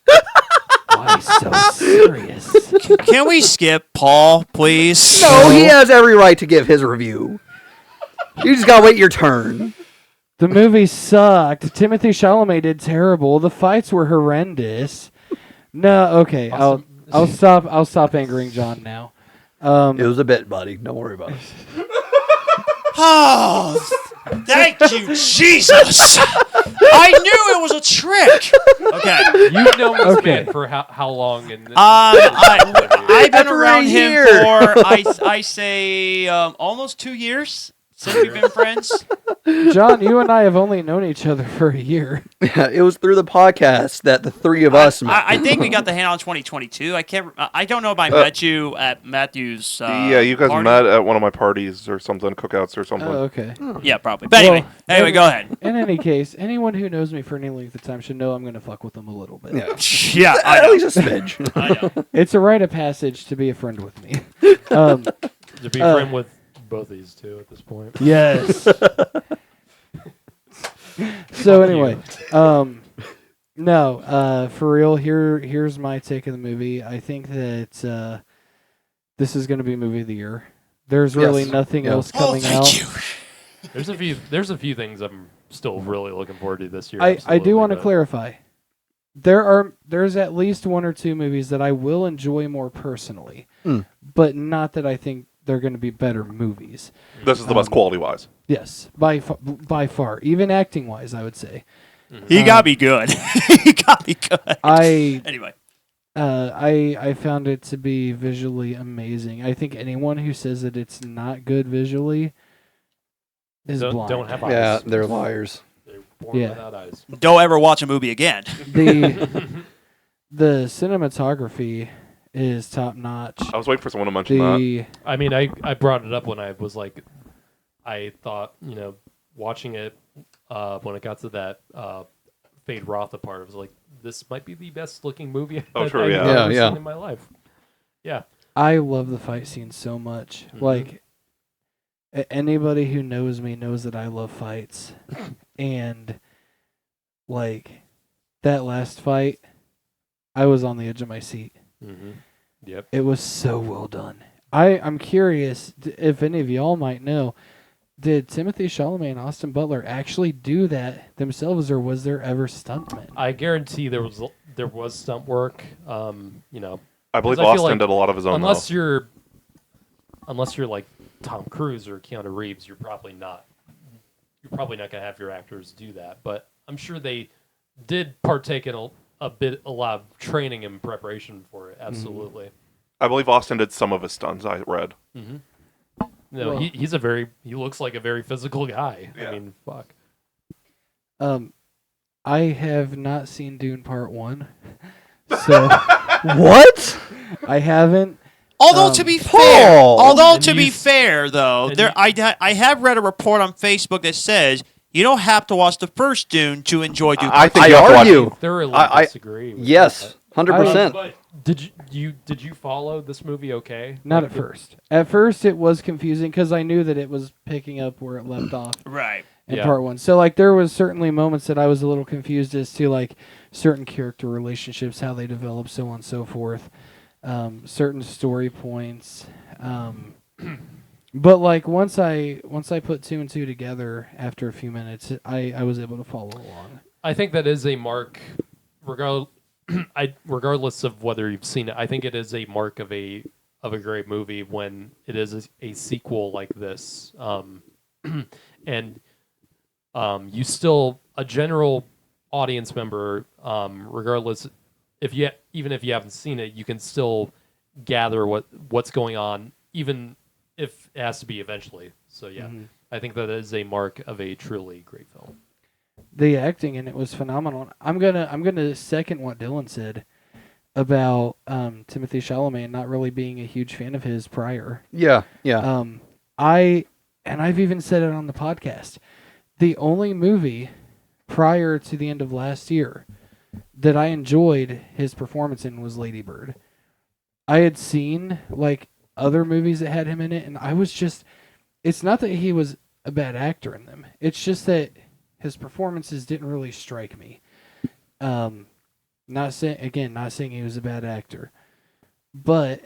Why so serious? Can we skip Paul, please? No, he has every right to give his review. You just gotta wait your turn. The movie sucked. Timothy Chalamet did terrible. The fights were horrendous. No, okay. Awesome. I'll stop angering John now. It was a bit, buddy. Don't worry about it. Oh, thank you, Jesus. I knew it was a trick. Okay. You've known this man for how long? I've been After around a him year. for, I say, almost 2 years since we've been friends. John, you and I have only known each other for a year. Yeah, it was through the podcast that the three of us met. I think we got the hand on 2022. I don't know if I met you at Matthew's. Yeah, you guys party. met at one of my parties or something, cookouts or something. Oh, okay. Yeah, probably. But anyway, go ahead. In any case, anyone who knows me for any length of time should know I'm going to fuck with them a little bit. Yeah, Yeah, I at know. least a smidge. I know. It's a rite of passage to be a friend with me. To be friend with both these two at this point. Yes. So anyway, no, for real. Here's my take of the movie. I think that this is going to be movie of the year. There's really nothing else coming out. You. There's a few things I'm still really looking forward to this year. I do want to clarify. There's at least one or two movies that I will enjoy more personally, but not that I think they're going to be better movies. This is the best quality-wise. Yes, by far, even acting wise, I would say. He got me good. He got me good. I Anyway. I found it to be visually amazing. I think anyone who says that it's not good visually is blind. Don't have eyes. Yeah, they're liars. They're born Yeah. without eyes. Don't ever watch a movie again. The cinematography is top notch. I was waiting for someone to mention that. I mean, I brought it up when I was like, I thought, watching it when it got to that Fade Rotha part, I was like, this might be the best looking movie I've ever seen in my life. Yeah. I love the fight scene so much. Mm-hmm. Like, anybody who knows me knows that I love fights. And, like, that last fight, I was on the edge of my seat. Mm-hmm. Yep. It was so well done. I'm curious if any of y'all might know, did Timothée Chalamet and Austin Butler actually do that themselves, or was there ever stuntmen? I guarantee there was stunt work. I believe 'cause I feel Austin like did a lot of his own. unless you're like Tom Cruise or Keanu Reeves, you're probably not going to have your actors do that. But I'm sure they did partake in a lot of training and preparation for it. Absolutely. I believe Austin did some of his stunts. I read. Mm-hmm. No, Well- he looks like a very physical guy. Yeah. I mean, fuck. I have not seen Dune Part 1. So What? I haven't. Although to be Paul! fair, And though, and I have read a report on Facebook that says you don't have to watch the first Dune to enjoy Dune. I think I you have to watch argue. thoroughly I- disagree. with Yes, that. 100%. But did you follow this movie? Okay. Not Like, at first. At first, it was confusing because I knew that it was picking up where it left off Right. in Yeah. Part 1. So, like, there was certainly moments that I was a little confused as to, like, certain character relationships, how they develop, so on and so forth. Certain story points. But, like, once I put two and two together after a few minutes, I was able to follow along. I think that is a mark, regardless of whether you've seen it. I think it is a mark of a great movie when it is a sequel like this, and you still a general audience member, regardless even if you haven't seen it, you can still gather what's going on, even if it has to be eventually. So yeah, I think that is a mark of a truly great film. The acting in it was phenomenal. I'm gonna second what Dylan said about Timothée Chalamet not really being a huge fan of his prior. Yeah, yeah. I've even said it on the podcast. The only movie prior to the end of last year that I enjoyed his performance in was Lady Bird. I had seen like other movies that had him in it, and I was just, it's not that he was a bad actor in them. It's just that his performances didn't really strike me. Not saying he was a bad actor, but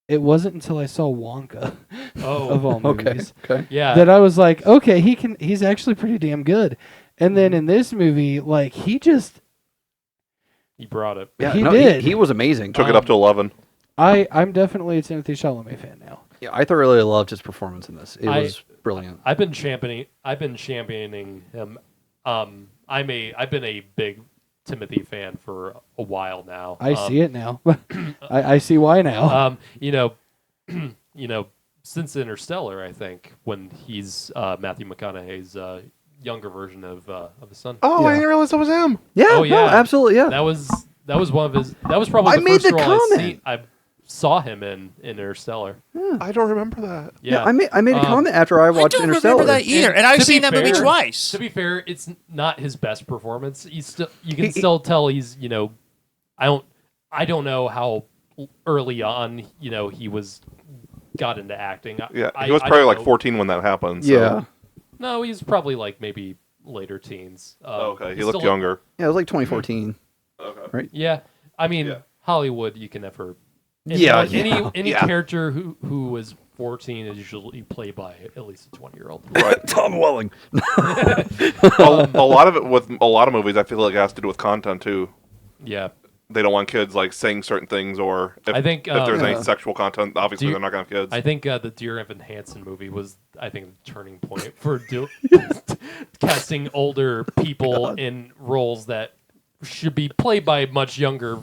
it wasn't until I saw Wonka of all movies Okay. Yeah, that I was like, okay, he's actually pretty damn good. And then in this movie, like he brought it. Yeah, He no, did. He was amazing. Took it up to 11. I'm definitely a Timothée Chalamet fan now. Yeah, I thoroughly loved his performance in this. It was brilliant. I've been championing him. I've been a big Timothy fan for a while now. I see it now. I see why now. Since Interstellar, I think when he's Matthew McConaughey's younger version of the son. Oh, I Yeah. didn't realize that was him. Yeah, Oh, no, yeah. absolutely, yeah. That was one of his. That was probably I the made first the role comment. I saw him in Interstellar. I don't remember that. Yeah, I made a comment after I I watched don't Interstellar. remember that either, and I've To be seen that movie fair- twice. To be fair, it's not his best performance. You can still tell he's I don't know how early on he got into acting. Yeah, I he was I probably don't like know. 14 when that happened. So. Yeah. No, he's probably like maybe later teens. Oh, okay, he he's looked still- younger. Yeah, it was like 2014. Okay. Yeah, I mean Yeah. Hollywood, you can never. Yeah, any Yeah. character who was 14 is usually played by at least a 20-year-old. Right. Tom Welling. a lot of it with a lot of movies, I feel like it has to do with content too. Yeah, They don't want kids like saying certain things, or if, I think, if there's Yeah. any sexual content, obviously they're not gonna have kids. I think the Dear Evan Hansen movie was, I think, the turning point for casting older people in roles that should be played by much younger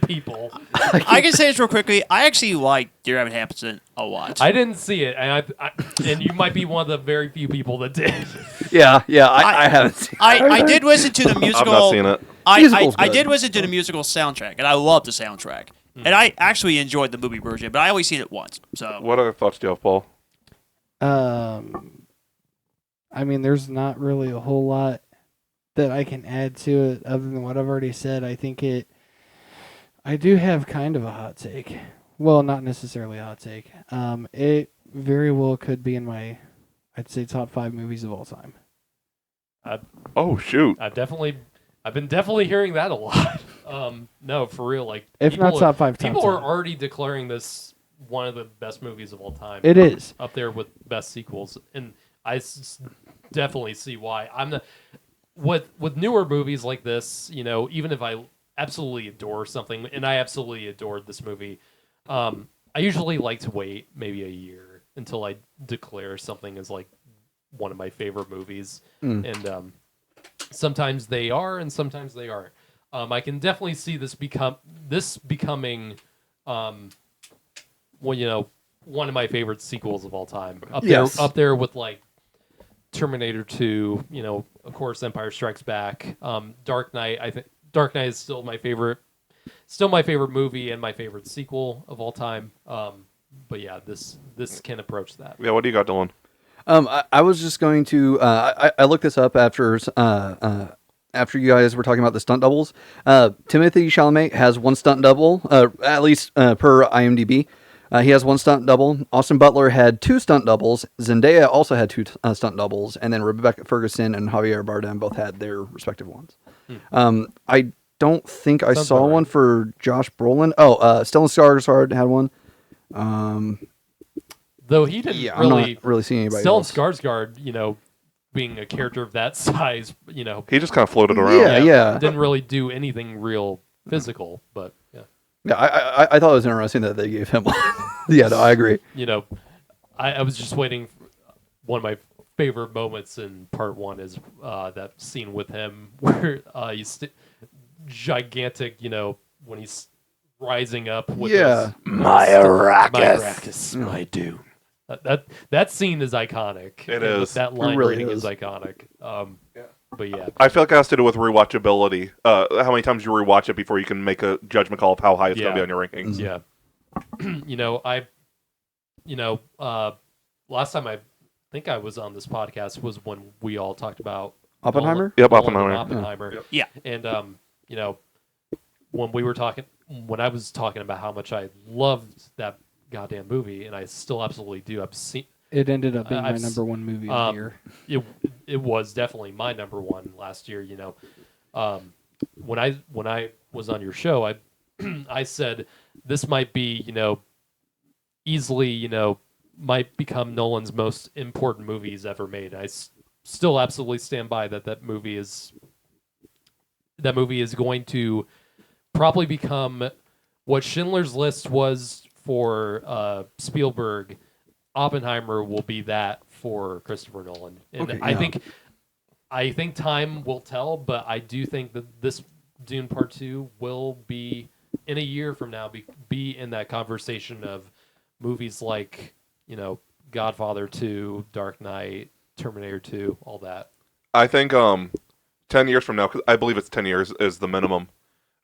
people. I can say this real quickly. I actually like Dear Evan Hansen a lot. I didn't see it, and and you might be one of the very few people that did. Yeah, I haven't seen it. I did listen to the musical. I've not seen it. I did listen to the musical soundtrack, and I loved the soundtrack. And I actually enjoyed the movie version, but I only seen it once. So, What other thoughts do you have, Paul? I mean, there's not really a whole lot that I can add to it other than what I've already said. I do have kind of a hot take. Well, not necessarily a hot take. It very well could be in my, I'd say, top 5 movies of all time. Oh, shoot. I've been definitely hearing that a lot. No, for real. Like, If not top 5, top people 10. are already declaring this one of the best movies of all time. It is. Up there with best sequels, and I definitely see why. With newer movies like this, even if I absolutely adore something, and I absolutely adored this movie, I usually like to wait maybe a year until I declare something as like one of my favorite movies, and sometimes they are, and sometimes they aren't. I can definitely see this becoming, one of my favorite sequels of all time. Up there with like Terminator 2, of course, Empire Strikes Back, Dark Knight. I think Dark Knight is still my favorite movie and my favorite sequel of all time. But yeah, this can approach that. Yeah, what do you got, Dylan? I was just going to. I looked this up after you guys were talking about the stunt doubles. Timothée Chalamet has one stunt double, at least per IMDb. He has one stunt double. Austin Butler had 2 stunt doubles. Zendaya also had 2 stunt doubles, and then Rebecca Ferguson and Javier Bardem both had their respective ones. I don't think I saw one for Josh Brolin. Oh, Stellan Skarsgård had one. Though he didn't I'm not really seeing anybody Stellan else. Skarsgård, being a character of that size, He just kind of floated around. Yeah. didn't really do anything real physical, but yeah. Yeah, I thought it was interesting that they gave him one. Yeah, no, I agree. I was just waiting. One of my favorite moments in part 1 is that scene with him where he's gigantic, when he's rising up with My Arrakis, my Dune. That scene is iconic. It And is. That line It really reading is. is iconic. But yeah. I feel like it has to do with rewatchability. How many times you rewatch it before you can make a judgment call of how high it's going to be on your rankings. Yeah. Last time I think I was on this podcast was when we all talked about Oppenheimer? Yep, Nolan Oppenheimer. and Oppenheimer. Yeah. And when I was talking about how much I loved that goddamn movie, and I still absolutely do. I've seen It ended up being my I've number 1 movie of the year. it was definitely my number 1 last year. When I was on your show, I said this might be easily might become Nolan's most important movies ever made. I still absolutely stand by that movie is going to probably become what Schindler's List was for Spielberg. Oppenheimer will be that for Christopher Nolan, and Okay, I think time will tell. But I do think that this Dune Part 2 will be in a year from now be in that conversation of movies like Godfather 2, Dark Knight, Terminator 2, all that. I think 10 years from now, 'cause I believe it's 10 years is the minimum.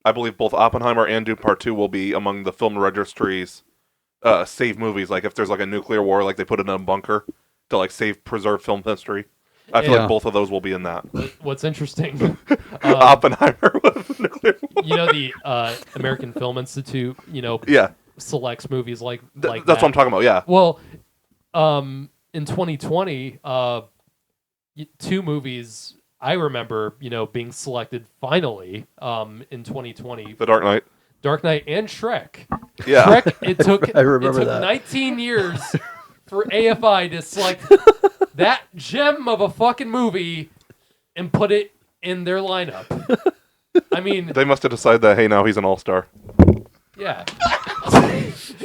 I believe both Oppenheimer and Dune Part 2 will be among the film registry's save movies. Like if there's like a nuclear war, like they put it in a bunker to preserve film history. I feel like both of those will be in that. What's interesting, Oppenheimer with nuclear war. the American Film Institute, Yeah, selects movies like that's that. what I'm talking about. Yeah, Well, in 2020, 2 movies I remember, being selected finally in 2020. The Dark Knight. Dark Knight and Shrek. Yeah. Shrek, it took I remember that. 19 years for AFI to select that gem of a fucking movie and put it in their lineup. I mean, They must have decided that, hey, now he's an all-star. yeah.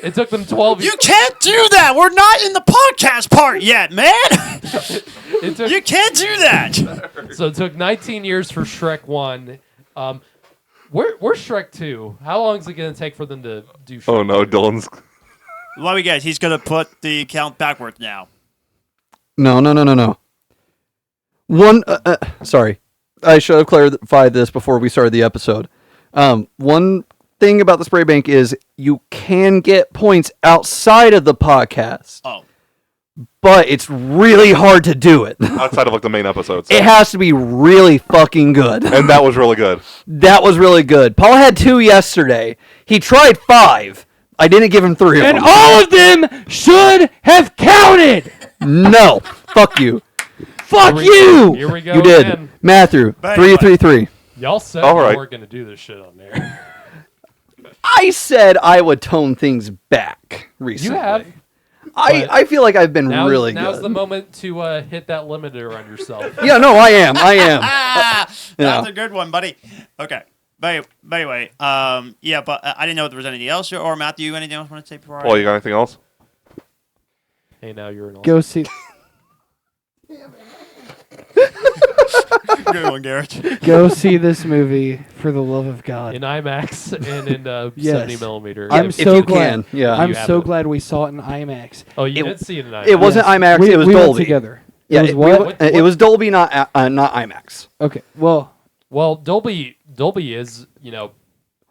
It took them 12 years. You can't do that. We're not in the podcast part yet, man. You can't do that. So it took 19 years for Shrek 1. Where's Shrek 2? How long is it going to take for them to do Shrek Oh no, 2? Dylan's. Let me guess. He's gonna put the count backwards now. No. One, sorry. I should have clarified this before we started the episode. One thing about the spray bank is you can get points outside of the podcast. Oh. But it's really hard to do it. Outside of like the main episodes. It has to be really fucking good. And that was really good. That was really good. Paul had 2 yesterday. He tried 5. I didn't give him 3 of And them. all of them should have counted. No. Fuck you. Fuck Here you. Here we go. You did. Again. Matthew, Bang. 333. Y'all said All we right. weren't going to do this shit on there. I said I would tone things back recently. You have. I feel like I've been really Now's good. the moment to hit that limiter on yourself. Yeah, no, I am. That's Yeah. a good one, buddy. Okay. But anyway, yeah, but I didn't know if there was anything else, or Matthew, anything else you want to say before Paul, you got anything else? Hey, now you're an Go see. Good one, Garrett. Go see this movie for the love of God. in IMAX and in Yes. 70 millimeter. I'm if so you glad. can, yeah. I'm You have so it. glad we saw it in IMAX. Oh, you It- did see it in IMAX. It wasn't Yes. IMAX, it was we went Dolby. together. Yeah, it was what? It was Dolby, not IMAX. Okay. Well, Well, Dolby is,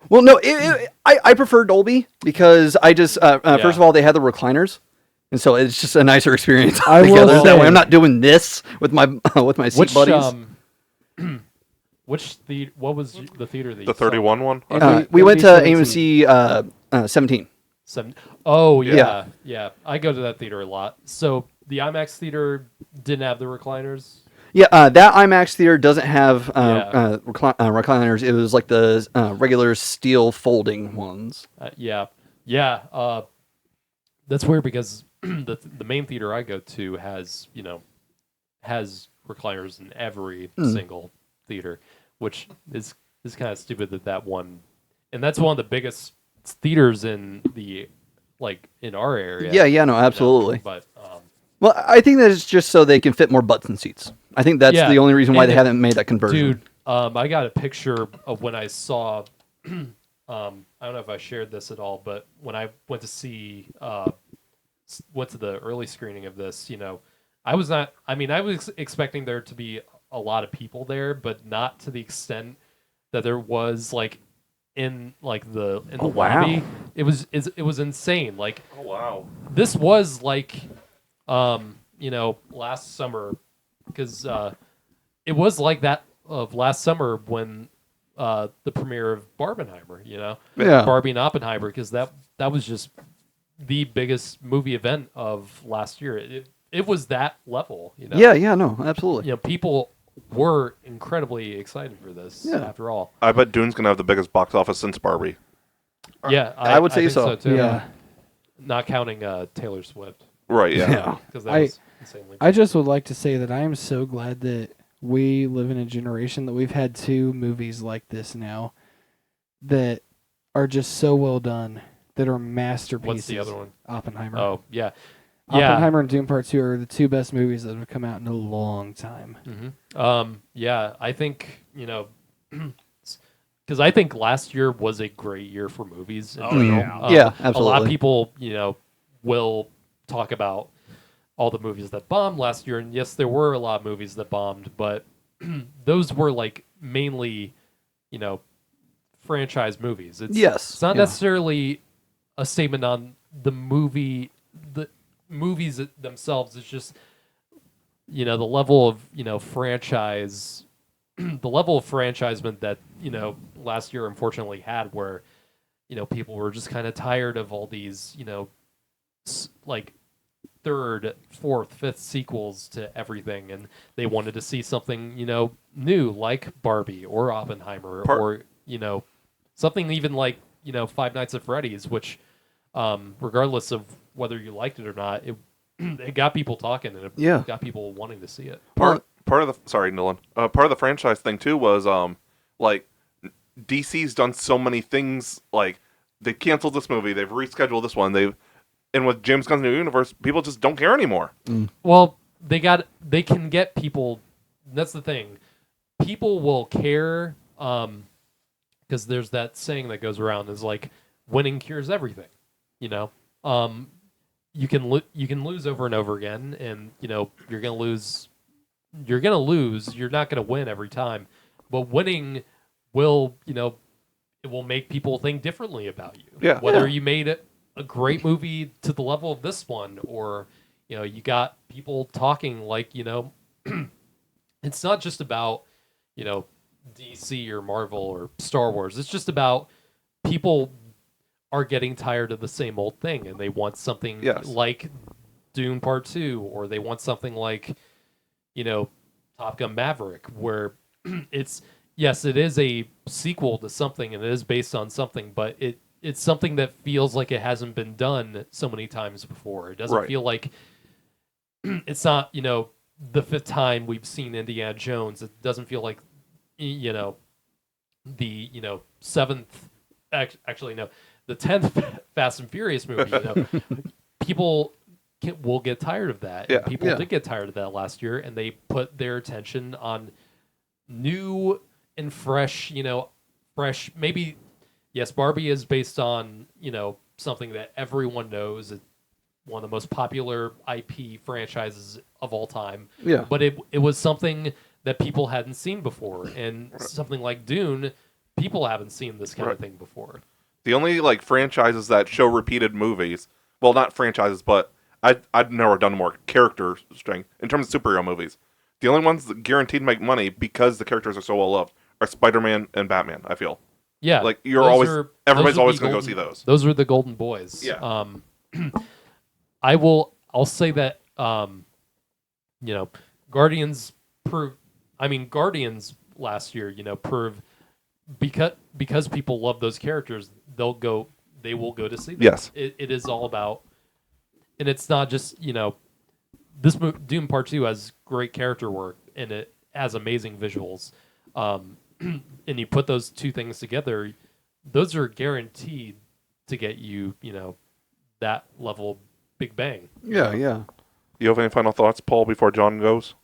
Well, no, I prefer Dolby because I just first of all they had the recliners, and so it's just a nicer experience I will together. That way, say- I'm not doing this with my seat which buddies. what was the theater that you The 31 one? and We went to 17. AMC 17. Oh Yeah. yeah. I go to that theater a lot. So the IMAX theater didn't have the recliners. Yeah, that IMAX theater doesn't have Yeah. recliners. It was like the regular steel folding ones. Yeah. That's weird because the main theater I go to has recliners in every single theater, which is kind of stupid that one, and that's one of the biggest theaters in our area. Yeah, no, absolutely. But Well, I think that it's just so they can fit more butts in seats. I think that's Yeah, the only reason why and they it- haven't made that conversion. dude, I got a picture of when I saw. I don't know if I shared this at all, but when I went to see, went to the early screening of this, I was not. I mean, I was expecting there to be a lot of people there, but not to the extent that there was in the wow. lobby. It was insane. Like, Oh, wow. this was last summer, because it was like that of last summer when the premiere of Barbenheimer, Yeah. Barbie and Oppenheimer, because that was just the biggest movie event of last year. It was that level, Yeah, no, absolutely. People were incredibly excited for this. Yeah. After all, I bet Dune's going to have the biggest box office since Barbie. yeah, I would say think so. too. yeah. Not counting Taylor Swift, Right, yeah. Yeah. because that was insanely. I just would like to say that I am so glad that we live in a generation that we've had 2 movies like this now that are just so well done, that are masterpieces. What's the other one? Oppenheimer. Oh yeah, Oppenheimer and Dune Part 2 are the 2 best movies that have come out in a long time. Yeah, I think, because I think last year was a great year for movies. in Oh, general. yeah. Yeah, A lot of absolutely. people, will talk about all the movies that bombed last year, and yes, there were a lot of movies that bombed, but those were mainly, franchise movies. It's not yeah. necessarily a statement on the movies themselves. It's just the level of franchise the level of franchisement that last year unfortunately had, where people were just kind of tired of all these third, fourth, fifth sequels to everything, and they wanted to see something new, like Barbie or Oppenheimer, or something even like Five Nights at Freddy's, which regardless of whether you liked it or not, it got people talking, and it got people wanting to see it. Part of the sorry, Nolan. Part of the franchise thing too was DC's done so many things. Like, they canceled this movie, they've rescheduled this one, and with James Gunn's new universe, people just don't care anymore. Well, they can get people. That's the thing. People will care because there's that saying that goes around is like winning cures everything. You know, you can lose over and over again, and you know you're gonna lose. You're not gonna win every time, but winning will, you know, it will make people think differently about you. Yeah. Whether you made it a great movie to the level of this one, or you know you got people talking like, you know, it's not just about, you know, DC or Marvel or Star Wars. It's just about people are getting tired of the same old thing, and they want something like Dune Part 2, or they want something like, you know, Top Gun Maverick, where it's, yes, it is a sequel to something, and it is based on something, but it's something that feels like it hasn't been done so many times before. It doesn't feel like it's not, you know, the 5th time we've seen Indiana Jones. It doesn't feel like, you know, the, you know, 7th, actually, no, the 10th Fast and Furious movie. You know, people will get tired of that. Yeah. And people did get tired of that last year, and they put their attention on new and fresh, you know, maybe, yes, Barbie is based on, you know, something that everyone knows. It's one of the most popular IP franchises of all time. Yeah. But it was something that people hadn't seen before, and something like Dune, people haven't seen this kind of thing before. The only like franchises that show repeated movies, well, not franchises, but I'd never done more character string in terms of superhero movies. The only ones that guaranteed to make money because the characters are so well loved are Spider-Man and Batman. I feel. Yeah, like everybody's always going to go see those. Those are the golden boys. Yeah. I'll say that you know, Guardians last year, you know, proved because people love those characters, they will go to see them. Yes. It is all about, and it's not just, you know, this Doom Part 2 has great character work, and it has amazing visuals. And you put those two things together, those are guaranteed to get you, you know, that level of Big Bang. Yeah, yeah. You have any final thoughts, Paul, before John goes?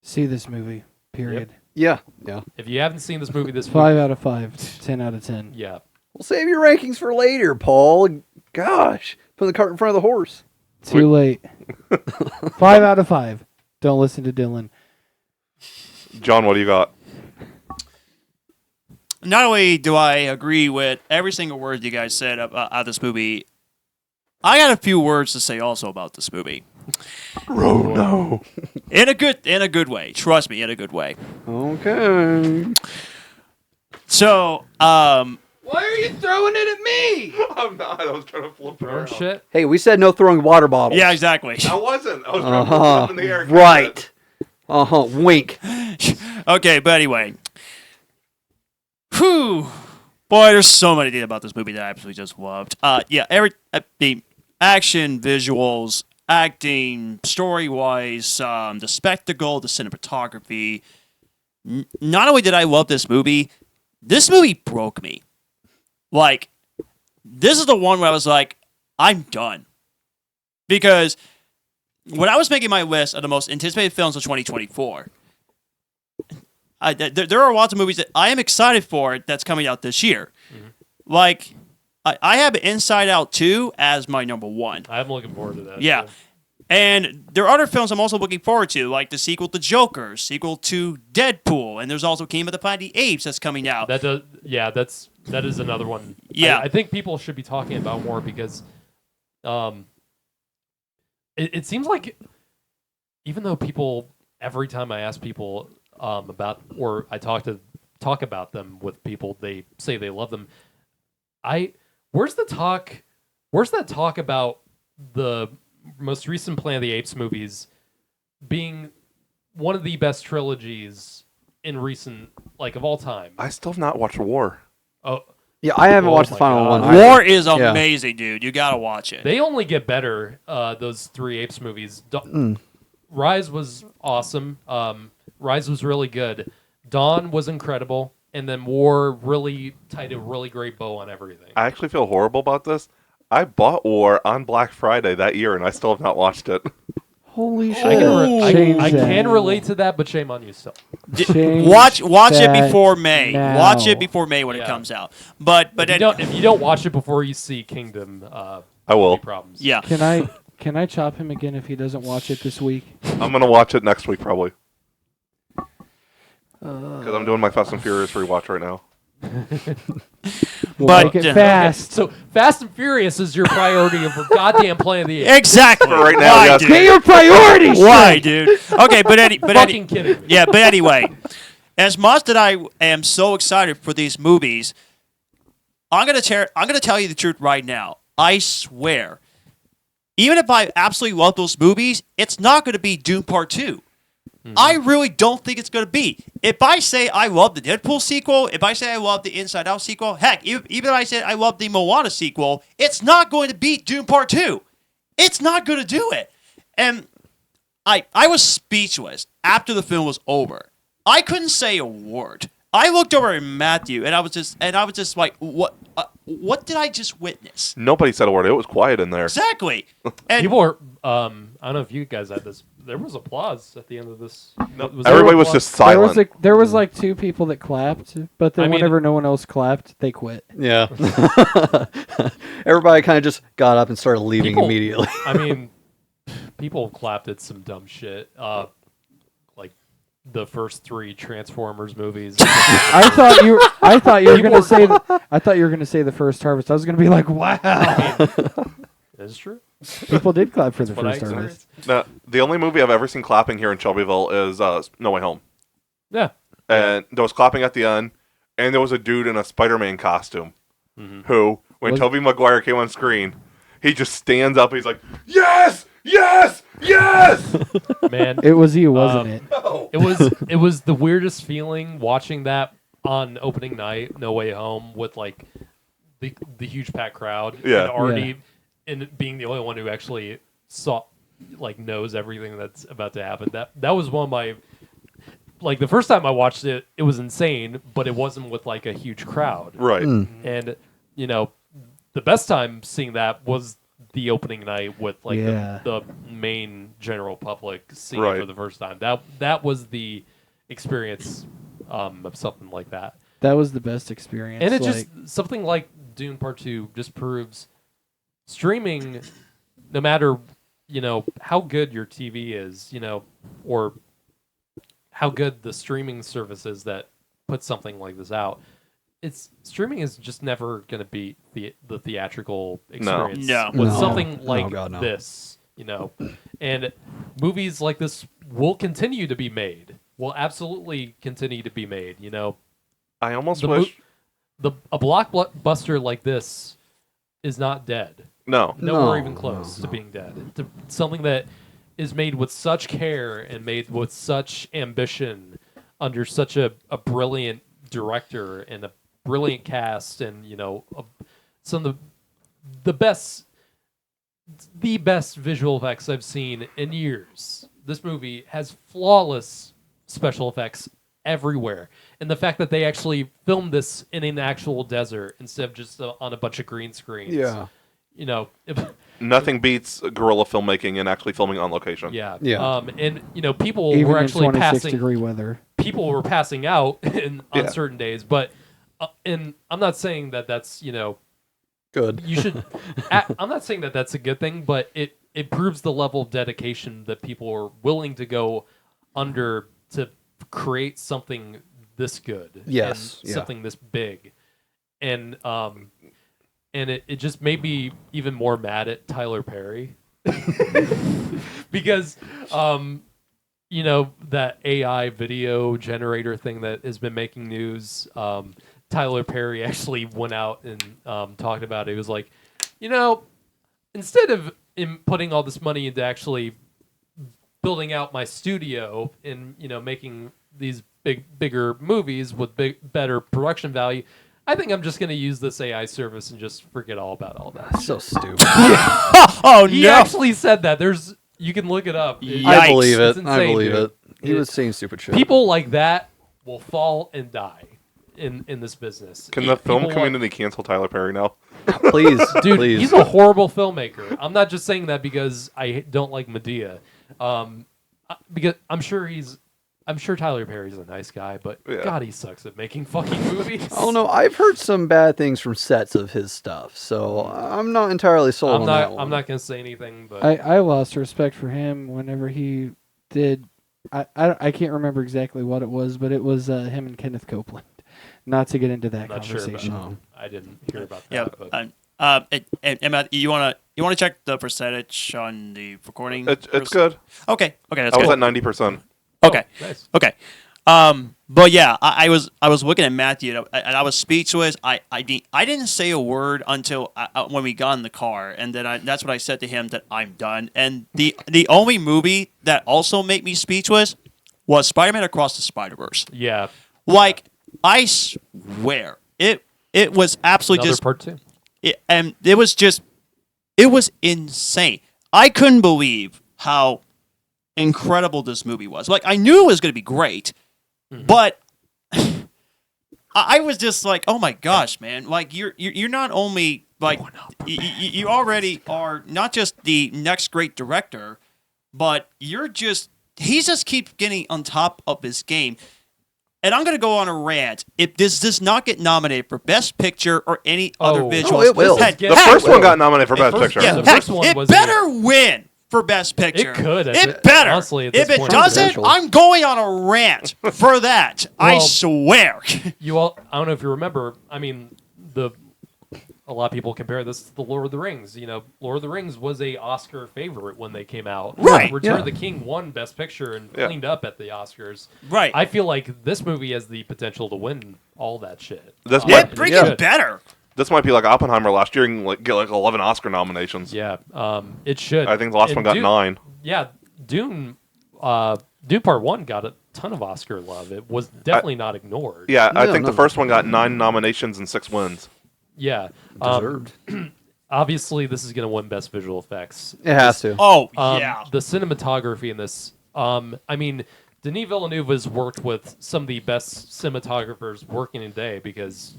See this movie, period. Yeah, yeah. If you haven't seen this movie, 5 out of 5, 10 out of 10. Yeah. We'll save your rankings for later, Paul. Gosh, put the cart in front of the horse. Too late. 5 out of 5. Don't listen to Dylan. John, what do you got? Not only do I agree with every single word you guys said about this movie, I got a few words to say also about this movie. Oh no! In a good way. Trust me, in a good way. Okay. So, why are you throwing it at me? I'm not. I was trying to flip it Burn around. shit. Hey, we said no throwing water bottles. yeah, exactly. I wasn't. I was trying to flip it up in the air. Right. Wink. Okay, but anyway. Whew. Boy, there's so many things about this movie that I absolutely just loved. The action, visuals, acting, story-wise, the spectacle, the cinematography. Not only did I love this movie broke me. Like, this is the one where I was like, I'm done. Because when I was making my list of the most anticipated films of 2024, there are lots of movies that I am excited for that's coming out this year. Mm-hmm. Like, I have Inside Out 2 as my number one. I'm looking forward to that. Yeah. Too. And there are other films I'm also looking forward to, like the sequel to Joker, sequel to Deadpool, and there's also Kingdom of the Planet of the Apes that's coming out. That is another one. Yeah. I think people should be talking about more because it seems like even though people, every time I ask people about, or I talk about them with people, they say they love them. Where's that talk about the most recent Planet of the Apes movies being one of the best trilogies in recent, like, of all time? I still have not watched War. Oh, Yeah, I haven't watched the my final God. one. War is amazing, dude. You gotta watch it. they only get better. Those three Apes movies. Rise was awesome. Rise was really good. Dawn was incredible, and then War really tied a really great bow on everything. I actually feel horrible about this. I bought War on Black Friday that year, and I still have not watched it. Holy shit! I Change I that. can relate to that, but shame on you still. Change Watch it that before May. now. Watch it before May when it Yeah. comes out. But If you don't watch it before you see Kingdom, I will. problems. yeah. Can I chop him again if he doesn't watch it this week? I'm gonna watch it next week probably. Because I'm doing my Fast and Furious rewatch right now. We'll But, make it okay, fast. So Fast and Furious is your priority over goddamn Planet of the Apes. Exactly. For right now, Why, yes. dude? Get your priorities Why, straight. dude? Okay, but Fucking kidding. yeah, but anyway, as much that I am so excited for these movies, I'm gonna tell you the truth right now. I swear, even if I absolutely love those movies, it's not gonna be Dune Part 2. I really don't think it's going to be. If I say I love the Deadpool sequel, if I say I love the Inside Out sequel, heck, even if I said I love the Moana sequel, it's not going to beat Dune Part 2. It's not going to do it. And I was speechless after the film was over. I couldn't say a word. I looked over at Matthew, and I was just like, what did I just witness? Nobody said a word. It was quiet in there. Exactly. And People are. I don't know if you guys had this. There was applause at the end of this. No, Was there everybody was applause? just silent. There was like 2 people that clapped, but then I mean- whenever no one else clapped, they quit. Yeah. Everybody kind of just got up and started leaving People- immediately. I mean, people clapped at some dumb shit. Like the first 3 Transformers movies. I thought you were gonna say. I thought you were gonna say the first Harvest. I was gonna be like, wow. That's true. People did clap for the What I first Harvest. experienced. Now, the only movie I've ever seen clapping here in Shelbyville is No Way Home. Yeah. And there was clapping at the end, and there was a dude in a Spider-Man costume who, when Was- Tobey Maguire came on screen, he just stands up and he's like, yes, yes, yes! Man, It was you, wasn't it? No. it was the weirdest feeling watching that on opening night, No Way Home, with like the huge packed crowd. Yeah. And already and being the only one who actually knows everything that's about to happen. That was one of my, like, the first time I watched it, it was insane, but it wasn't with like a huge crowd. Right. And the best time seeing that was the opening night with like the main general public seeing it for the first time. That was the experience of something like that. That was the best experience. And it just something like Dune Part 2 just proves streaming, no matter how good your TV is, or how good the streaming services that put something like this out, streaming is just never going to beat the theatrical experience. No. With No. something like God, no. this, and movies like this will continue to be made. Will absolutely continue to be made. I almost The wish... a blockbuster like this is not dead. No. Nowhere even close to being dead. Something that is made with such care and made with such ambition under such a brilliant director and a brilliant cast and some of the best visual effects I've seen in years. This movie has flawless special effects everywhere, and the fact that they actually filmed this in an actual desert instead of just on a bunch of green screens. Yeah. Nothing beats guerrilla filmmaking and actually filming on location. Yeah. And people even were in actually 26-degree weather. people were passing out on Yeah. certain days, but and I'm not saying that that's Good. you should. I'm not saying that that's a good thing, but it proves the level of dedication that people are willing to go under to create something this good. Yes, and yeah. something this big, and it just made me even more mad at Tyler Perry because that AI video generator thing that has been making news. Tyler Perry actually went out and talked about it. He was like, instead of putting all this money into actually building out my studio and making these bigger movies with better production value, I think I'm just going to use this AI service and just forget all about all that. So stupid. oh He no! actually said that. You can look it up. I believe It's it. I insane, believe dude. it. He was saying stupid shit. People like that will fall and die in this business. Can the film People community cancel Tyler Perry now? Please, Dude, please. he's a horrible filmmaker. I'm not just saying that because I don't like Medea. Because I'm sure Tyler Perry's a nice guy, but God, he sucks at making fucking movies. Oh no, I've heard some bad things from sets of his stuff, so I'm not entirely sold on that one. I'm not gonna say anything, but I lost respect for him whenever he did. I can't remember exactly what it was, but it was him and Kenneth Copeland. Not to get into that conversation. Sure I didn't hear about that. Yeah, and Matt, you wanna check the percentage on the recording? It's good. Okay, that's I was good. at 90%. Okay, Nice. okay. But yeah, I was looking at Matthew and I was speechless. I didn't say a word until when we got in the car, and then that's what I said to him, that I'm done. And the only movie that also made me speechless was Spider-Man Across the Spider-Verse. Yeah. Like, I swear, it was absolutely Another just part 2. It was insane. I couldn't believe how incredible this movie was. Like, I knew it was going to be great, but I was just like, oh my gosh, man! Like, you're not only like you already are not just the next great director, but he just keeps getting on top of his game. And I'm going to go on a rant. If this does not get nominated for Best Picture or any other visuals, it will. The first one got nominated for Best Picture. Yeah, the first one it was better win for Best Picture. It could. It better. Honestly, at if this it point, doesn't, potential. I'm going on a rant for that. I Well, swear. I don't know if you remember. I mean, a lot of people compare this to the Lord of the Rings. You know, Lord of the Rings was a Oscar favorite when they came out. Right, Return yeah. of the King won Best Picture and cleaned up at the Oscars. Right. I feel like this movie has the potential to win all that shit. This And might- It it freaking should. better. This might be like Oppenheimer last year and get 11 Oscar nominations. Yeah, it should. I think the last And one got Dune, 9. Yeah, Dune Part 1 got a ton of Oscar love. It was definitely not ignored. Yeah, I No, think no. the first one got 9 nominations and 6 wins. Yeah. Deserved. Obviously, this is going to win Best Visual Effects. It has to. Oh, yeah. The cinematography in this, I mean, Denis Villeneuve has worked with some of the best cinematographers working today because,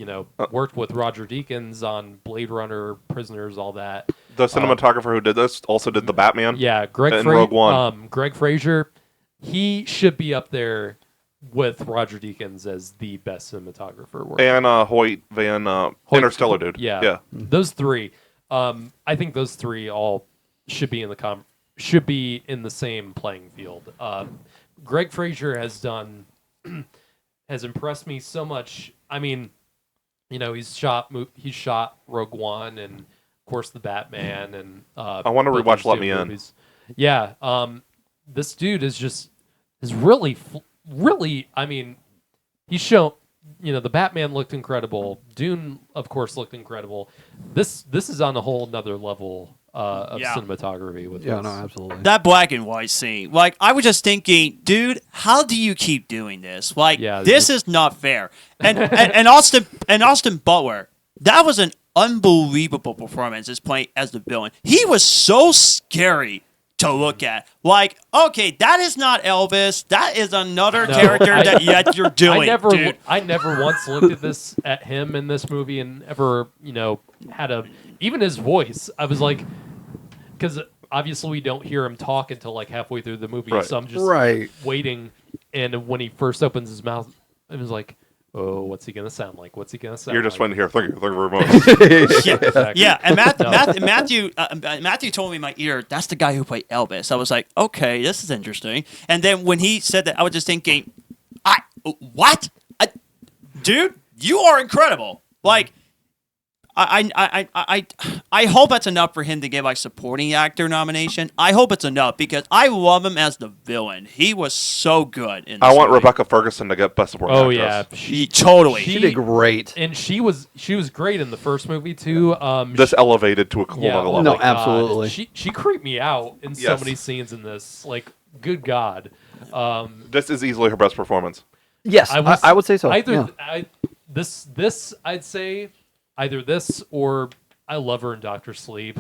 worked with Roger Deakins on Blade Runner, Prisoners, all that. The cinematographer who did this also did the Batman. Yeah, And Rogue One. Greg Fraser, he should be up there with Roger Deakins as the best cinematographer working. And Hoyt Van Interstellar dude. Yeah. Those three. I think those three all should be in the same playing field. Greg Fraser has impressed me so much. I mean, he's shot Rogue One and of course the Batman and I want to both rewatch those Let two Me In. movies. Yeah. This dude is really. I mean, he's shown. The Batman looked incredible. Dune, of course, looked incredible. This is on a whole another level of cinematography with Yeah, this. no, absolutely. That black and white scene. Like, I was just thinking, dude, how do you keep doing this? Like, Yeah, this is not fair. And Austin Butler, that was an unbelievable performance as playing as the villain. He was so scary to look at. Like, okay, that is not Elvis. That is another character that you're doing. Dude. I never once looked at him in this movie and ever, had even his voice. I was like, because obviously we don't hear him talk until like halfway through the movie, Right. so I'm just waiting. And when he first opens his mouth, I was like, oh, what's he gonna sound like? What's he gonna sound? You're just like? waiting here. Thank you very much. Yeah, Exactly. yeah. And No. Matthew told me in my ear, that's the guy who played Elvis. I was like, okay, this is interesting. And then when he said that, I was just thinking, what? Dude, you are incredible. Like, I hope that's enough for him to get like supporting actor nomination. I hope it's enough because I love him as the villain. He was so good in this I want movie. Rebecca Ferguson to get Best Supporting Oh Actress. yeah, Totally. She did great. and she was great in the first movie too. This elevated to a whole Yeah, other oh level. No, my God. absolutely. She creeped me out in so Yes. many scenes in this. Like, good God. This is easily her best performance. Yes, I would say so. Either yeah. this I'd say either this or I love her in Doctor Sleep.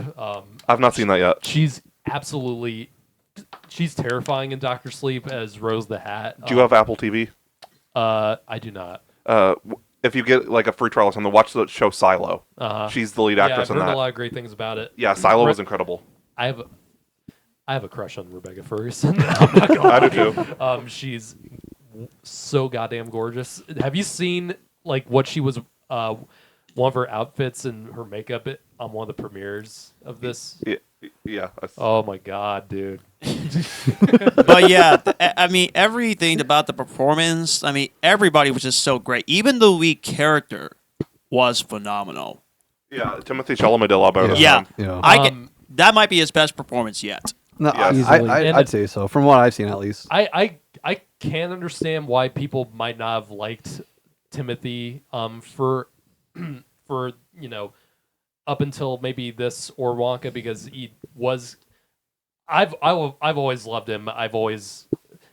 I've not seen that yet. She's terrifying in Doctor Sleep as Rose the Hat. Do you have Apple TV? I do not. If you get like a free trial or something, watch the show Silo. She's the lead Yeah, actress I've in heard that. a lot of great things about it. Yeah, Silo was incredible. I I have a crush on Rebecca Ferguson. I'm not gonna I do lie. too. She's so goddamn gorgeous. Have you seen like what she was? One of her outfits and her makeup on one of the premieres of this. Yeah. Oh my god, dude. But yeah, I mean, everything about the performance, I mean, everybody was just so great. Even the lead character was phenomenal. Yeah, Timothy Chalamet did a lot better than Yeah. him. Yeah. That might be his best performance yet. No, Yes. I'd say so. From what I've seen, at least. I can understand why people might not have liked Timothy for up until maybe this or Wonka, because he was I've always loved him. I've always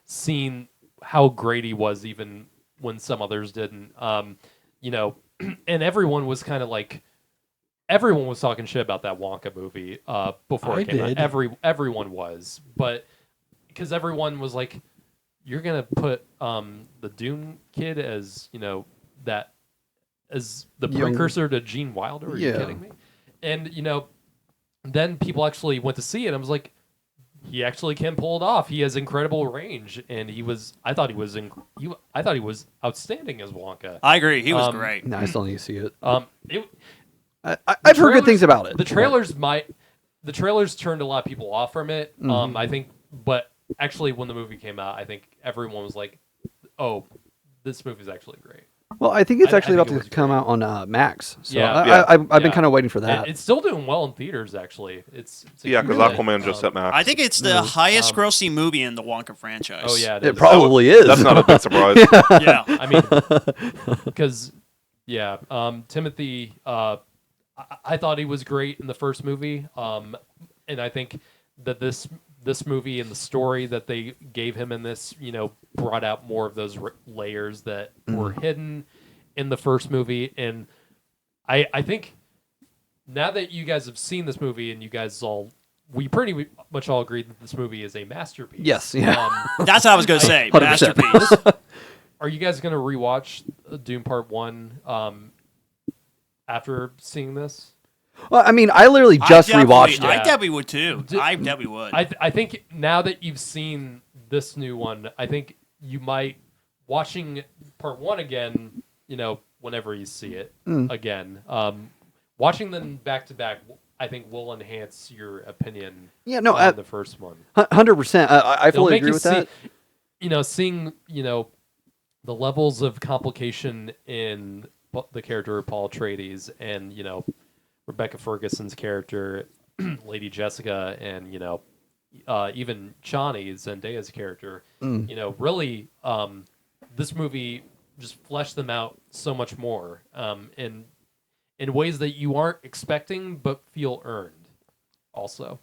seen how great he was, even when some others didn't. And everyone was kind of like, everyone was talking shit about that Wonka movie before it came out. Everyone was, but because everyone was like, you're gonna put the Dune kid as that as the precursor to Gene Wilder? Are you kidding me? And then people actually went to see it. And I was like, he actually can pull it off. He has incredible range, and I thought he was outstanding as Wonka. I agree. He was great. No, I still need to see it. I've heard good things about it. The trailers turned a lot of people off from it. I think, but actually, when the movie came out, I think everyone was like, "Oh, this movie's actually great." Well, I think it's actually about to come out on Max. So I've been kind of waiting for that. It's still doing well in theaters, actually. It's because Aquaman just hit Max. I think it's the highest grossing movie in the Wonka franchise. Oh yeah, it probably is. That's not a big surprise. Yeah, I mean, because Timothy, I thought he was great in the first movie, and I think that this movie and the story that they gave him in this, brought out more of those layers that were hidden in the first movie. And I think now that you guys have seen this movie, and we pretty much all agree that this movie is a masterpiece. Yes, yeah. That's what I was going to say. 100%. Masterpiece. Are you guys going to rewatch Dune Part 1 after seeing this? Well, I mean, I literally just rewatched it. I definitely would too. I definitely would. I think now that you've seen this new one, I think you might, watching Part 1 again, whenever you see it again, watching them back to back, I think will enhance your opinion on the first one. 100%. I fully agree with that. Seeing, the levels of complication in the character of Paul Atreides and, Rebecca Ferguson's character, Lady Jessica, and even Chani, Zendaya's character. Really, this movie just fleshed them out so much more, in ways that you aren't expecting but feel earned. Also,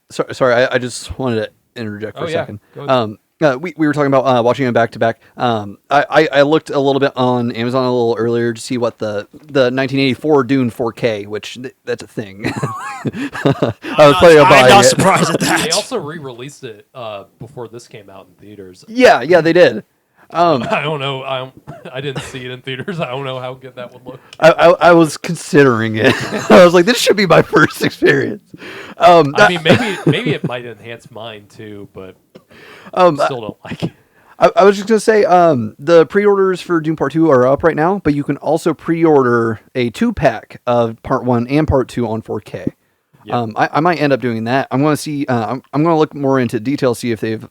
sorry, I just wanted to interject for a second. Go ahead. We were talking about watching it back to back. I looked a little bit on Amazon a little earlier to see what the 1984 Dune 4K, which that's a thing. I'm not surprised at that. They also re-released it before this came out in theaters. Yeah, they did. I don't know. I didn't see it in theaters. I don't know how good that would look. I was considering it. I was like, this should be my first experience. I mean, maybe it might enhance mine too, but I still don't like it. I was just going to say, the pre-orders for Dune Part 2 are up right now, but you can also pre-order a 2-pack of Part 1 and Part 2 on 4K. Yep. I might end up doing that. I'm going to see. I'm going to look more into detail, see if they've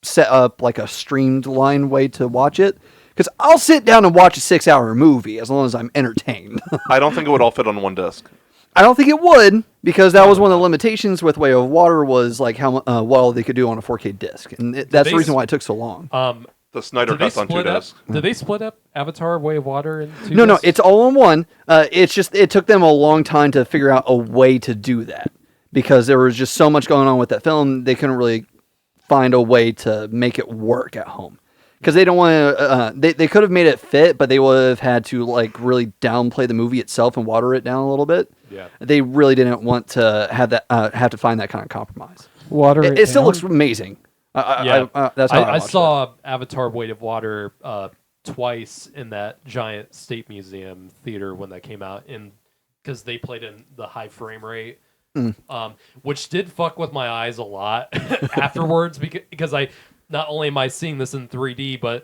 set up like a streamlined way to watch it. Because I'll sit down and watch a 6-hour movie as long as I'm entertained. I don't think it would all fit on one disc. I don't think it would, because that was one of the limitations with Way of Water, was like how well they could do on a 4K disc, and that's the reason why it took so long. The Snyder Cut's on 2 discs. Did they split up Avatar: Way of Water in 2 discs? No, it's all in one. It's just it took them a long time to figure out a way to do that, because there was just so much going on with that film. They couldn't really find a way to make it work at home. Because they don't want to, they could have made it fit, but they would have had to like really downplay the movie itself and water it down a little bit. Yeah, they really didn't want to have that, have to find that kind of compromise. It still looks amazing. That's how I saw Avatar: Way of Water twice in that giant State Museum theater when that came out, because they played in the high frame rate which did fuck with my eyes a lot afterwards because I not only am I seeing this in 3D, but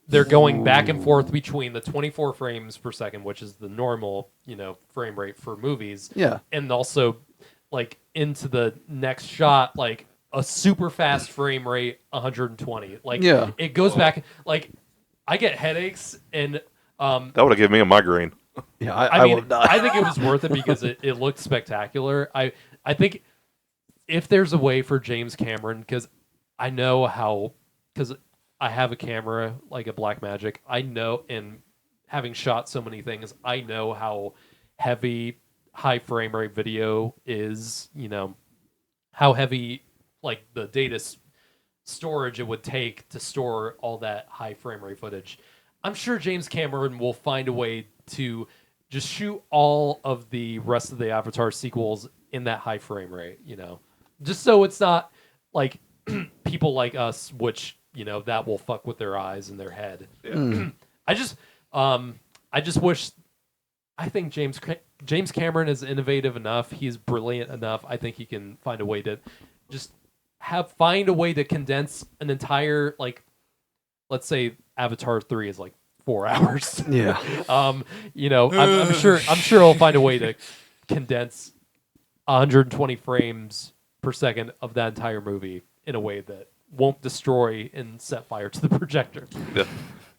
they're going back and forth between the 24 frames per second, which is the normal, frame rate for movies. Yeah. And also, like, into the next shot, like, a super fast frame rate, 120. Like, it goes back. Like, I get headaches, and that would have given me a migraine. Yeah, I mean, I think it was worth it because it looked spectacular. I think if there's a way for James Cameron, because I know how, because I have a camera like a Blackmagic, I know, and having shot so many things, I know how heavy high frame rate video is. How heavy, like, the data storage it would take to store all that high frame rate footage. I'm sure James Cameron will find a way to just shoot all of the rest of the Avatar sequels in that high frame rate, just so it's not like people like us, which, that will fuck with their eyes and their head. Yeah. I just wish, I think James Cameron is innovative enough. He's brilliant enough. I think he can find a way to just find a way to condense an entire, like, let's say Avatar 3 is like 4 hours. Yeah. I'm sure he'll find a way to condense 120 frames per second of that entire movie in a way that won't destroy and set fire to the projector. Yeah.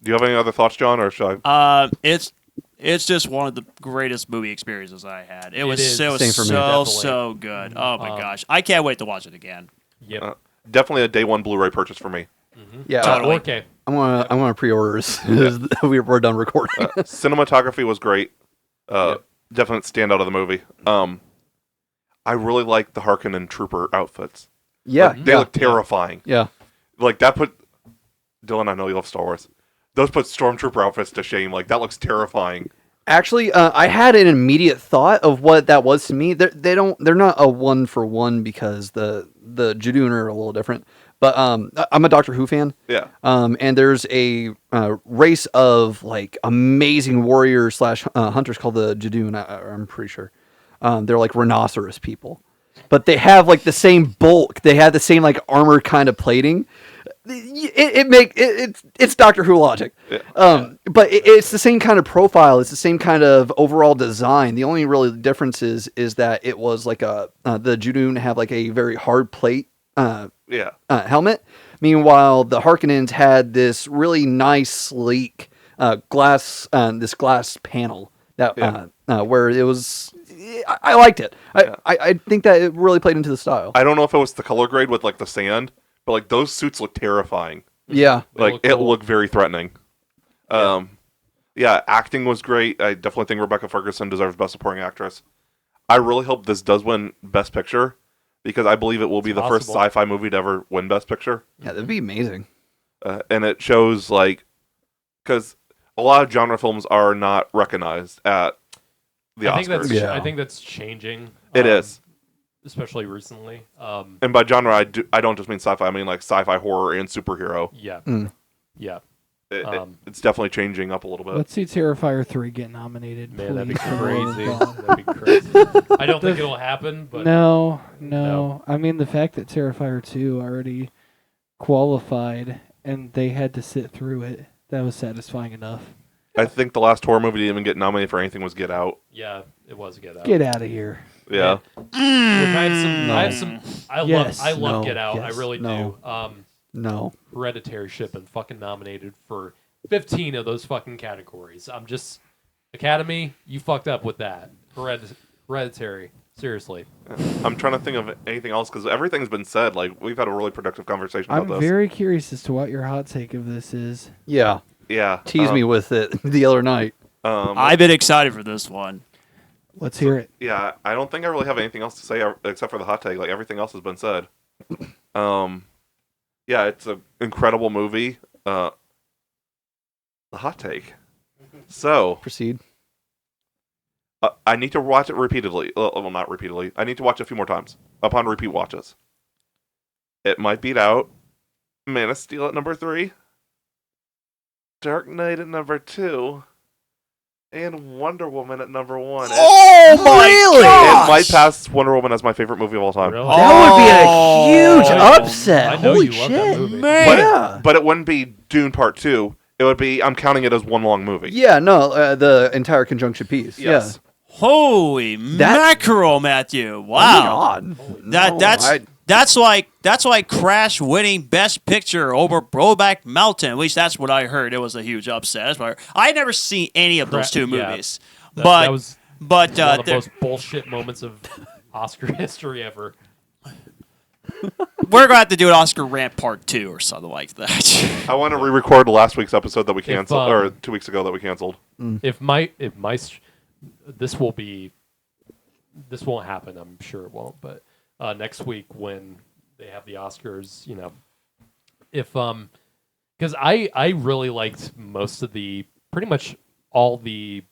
Do you have any other thoughts, John, or should I? It's just one of the greatest movie experiences I had. It was Same for me. so good. Oh my gosh, I can't wait to watch it again. Yep. Definitely a day one Blu-ray purchase for me. Yeah. Totally. Okay. I'm gonna pre-order as soon as we're done recording. Cinematography was great. Definite standout of the movie. I really like the Harkonnen trooper outfits. Yeah. They look terrifying. Yeah. Like, that put... Dylan, I know you love Star Wars. Those put Stormtrooper outfits to shame. Like, that looks terrifying. Actually, I had an immediate thought of what that was to me. They're not a 1-for-1 because the Jadoon are a little different. But I'm a Doctor Who fan. Yeah. And there's a race of, like, amazing warriors / hunters called the Jadoon. I'm pretty sure. They're like rhinoceros people. But they have, like, the same bulk. They have the same, like, armor kind of plating. It's Doctor Who logic. Yeah. But it's the same kind of profile. It's the same kind of overall design. The only really difference is that it was like the Jadoon have like a very hard plate helmet. Meanwhile, the Harkonnens had this really nice, sleek glass panel that where it was. I liked it. I think that it really played into the style. I don't know if it was the color grade with, like, the sand, but, like, those suits look terrifying. Yeah. Like, it looked very threatening. Acting was great. I definitely think Rebecca Ferguson deserves Best Supporting Actress. I really hope this does win Best Picture, because I believe it will be the first sci-fi movie to ever win Best Picture. Yeah, that'd be amazing. And it shows, like, because a lot of genre films are not recognized at the Oscars. I think that's changing. It is. Especially recently. And by genre, I don't just mean sci-fi. I mean, like, sci-fi, horror, and superhero. Yeah. Yeah. It's definitely changing up a little bit. Let's see Terrifier 3 get nominated. Man, that'd be please. crazy. That'd be crazy. I don't think it'll happen, but... No. I mean, the fact that Terrifier 2 already qualified and they had to sit through it, that was satisfying enough. I think the last horror movie to even get nominated for anything was Get Out. Yeah, it was Get Out. Get out of here. Yeah. I love Get Out. Yes, I really do. No. Hereditary should have been fucking nominated for 15 of those fucking categories. I'm just... Academy, you fucked up with that. Hereditary. Seriously. I'm trying to think of anything else, because everything's been said. Like, we've had a really productive conversation about this. I'm very curious as to what your hot take of this is. Yeah. Yeah. Tease me with it the other night. I've been excited for this one. Let's hear it. Yeah, I don't think I really have anything else to say except for the hot take. Like, everything else has been said. Yeah, it's an incredible movie. The hot take. So, Proceed. I need to watch it repeatedly. Well, not repeatedly. I need to watch it a few more times upon repeat watches. It might beat out Man of Steel at number 3, Dark Knight at number 2, And Wonder Woman at number 1. Oh my It might pass Wonder Woman as my favorite movie of all time. Really? That would be a huge Oh, upset. I know Holy you shit. love that movie. Yeah. But it wouldn't be Dune Part 2. It would be, I'm counting it as one long movie. Yeah, no, the entire conjunction piece. Yes. Holy mackerel, Matthew! Yeah. Wow, Oh my God. that's like Crash winning Best Picture over Brokeback Mountain. At least that's what I heard. It was a huge upset. That's what I heard. I never seen any of those two movies, That was but one of the most bullshit moments of Oscar history ever. we're gonna have to do an Oscar rant part 2 or something like that. I want to re-record last week's episode that we canceled, If, or 2 weeks ago that we canceled. If this won't happen, I'm sure it won't. But next week when they have the Oscars, if because I really liked most of pretty much all the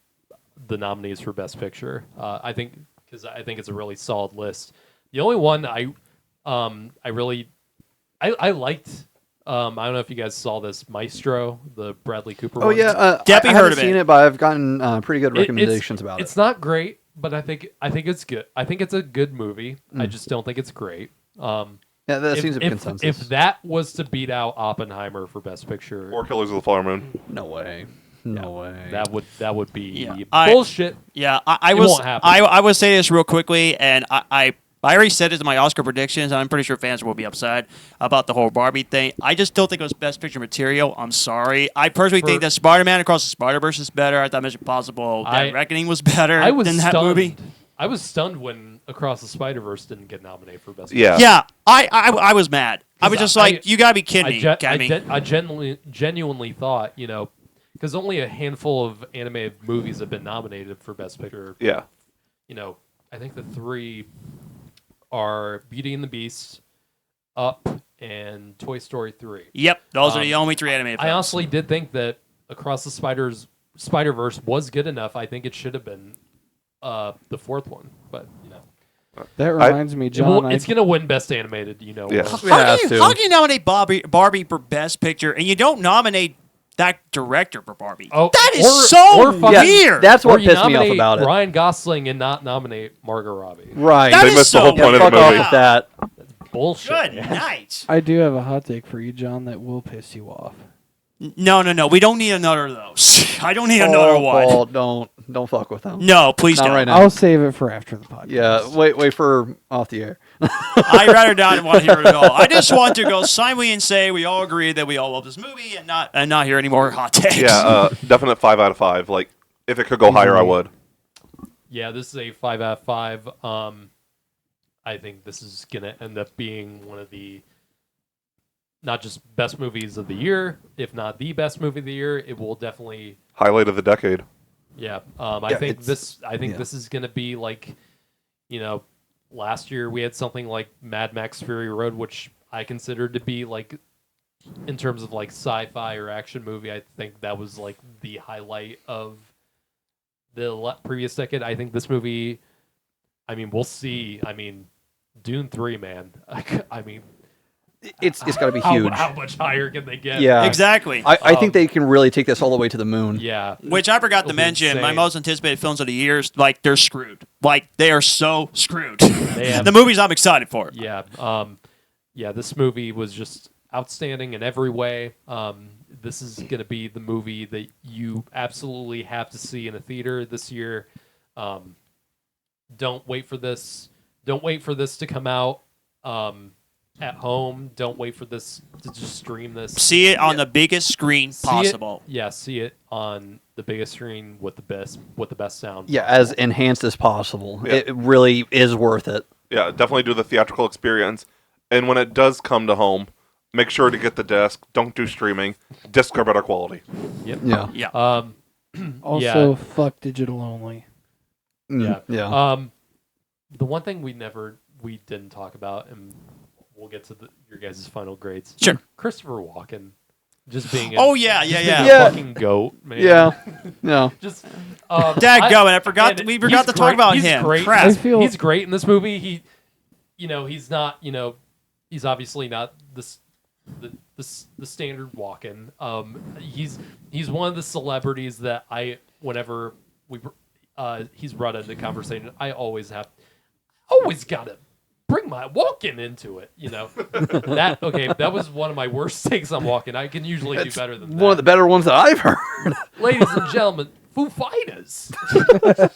nominees for Best Picture. I think it's a really solid list. The only one I liked. I don't know if you guys saw this Maestro, the Bradley Cooper. Oh one. yeah, Definitely I heard haven't of seen it. it, but I've gotten pretty good It's- recommendations about it. It's not great, but I think it's good. I think it's a good movie. I just don't think it's great. Yeah, that seems a consensus. If that was to beat out Oppenheimer for Best Picture, Or Killers of the Flower Moon. No way. No way. that would be Yeah, bullshit. Yeah, I It was. won't happen. I would say this real quickly, and I already said it in my Oscar predictions, and I'm pretty sure fans will be upset about the whole Barbie thing. I just don't think it was Best Picture material. I'm sorry. I personally think that Spider-Man Across the Spider-Verse is better. I thought Mission Impossible: Dead Reckoning was better I was than that stunned. movie. I was stunned when Across the Spider-Verse didn't get nominated for Best Yeah. Yeah, I was mad. I was just like, you gotta be kidding me, Academy. I genuinely thought, because only a handful of animated movies have been nominated for Best Picture. Yeah. I think the 3 are Beauty and the Beast, Up, and Toy Story 3. Yep, those are the only 3 animated films. I honestly did think that Across the Spider-Verse was good enough. I think it should have been the 4th one, but That reminds me, John. it's gonna win Best Animated. Yeah. How can you nominate Barbie for Best Picture and you don't nominate that director for Barbie? Oh, That is or so fucking- weird. That's or what you pissed me off nominate about it. Ryan Gosling and not nominate Margot Robbie. Right. That They is missed the so whole point of Fuck the off movie. with that. Bullshit. Good night. I do have a hot take for you, John, that will piss you off. No. We don't need another of those. I don't need another one. Paul, don't fuck with them. No, please Not don't. right now. I'll save it for after the podcast. Yeah, wait for off the air. I'd rather not want to hear it at all. I just want to go silently and say we all agree that we all love this movie and not hear any more hot takes. Yeah, definite 5 out of 5. Like, if it could go higher, I would. Yeah, this is a 5 out of 5. I think this is gonna end up being one of the not just best movies of the year, if not the best movie of the year. It will definitely. Highlight of the decade. Yeah, I think this is gonna be like, last year we had something like Mad Max Fury Road, which I considered to be like, in terms of like sci-fi or action movie, I think that was like the highlight of the previous decade. I think this movie, we'll see. Dune 3, man. It's got to be huge. How much higher can they get? Yeah. Exactly. I think they can really take this all the way to the moon. Yeah. Which I forgot to It'll be mention, my insane. most anticipated films of the year, like, they're screwed. Like, they are so screwed. have- The movies I'm excited for. Yeah. This movie was just outstanding in every way. This is going to be the movie that you absolutely have to see in a theater this year. Don't wait for this. Don't wait for this to come out at home. Don't wait for this to just stream this. See it on the biggest screen See possible. see it on the biggest screen with the best sound. Yeah, as enhanced as possible. Yeah. It really is worth it. Yeah, definitely do the theatrical experience. And when it does come to home, make sure to get the disc. Don't do streaming. Discs are better quality. Yep. Yeah. Yeah. Also, fuck digital only. Mm, Yeah. Yeah. The one thing we didn't talk about, and we'll get to your guys' final grades. Sure. Christopher Walken, just being. Oh, yeah. being Yeah. a fucking goat, man. Yeah. No. Just. Dadgummit, I forgot. and We forgot to talk great- about he's him. Great. Crap. I feel- He's great in this movie. He's not. He's obviously not the standard Walken. He's one of the celebrities that whenever he's brought into conversation. I always gotta bring my walking into it. That was one of my worst takes on walking. I can usually do better than that. One of the better ones that I've heard. Ladies and gentlemen, Foo Fighters. I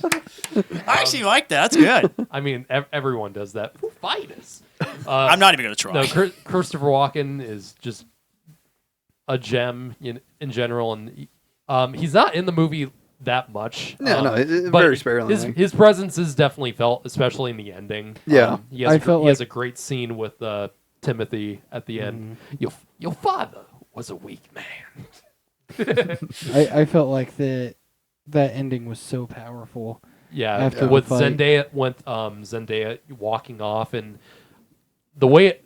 actually like that. That's good. I mean, everyone does that. Foo Fighters. I'm not even going to try. No, Christopher Walken is just a gem in general, and he's not in the movie that much. It's but very sparingly. His presence is definitely felt, especially in the ending. Yeah. He has a great scene with Timothy at the end. Your father was a weak man. I felt like that ending was so powerful. Yeah, after with the fight. Zendaya walking off, and the way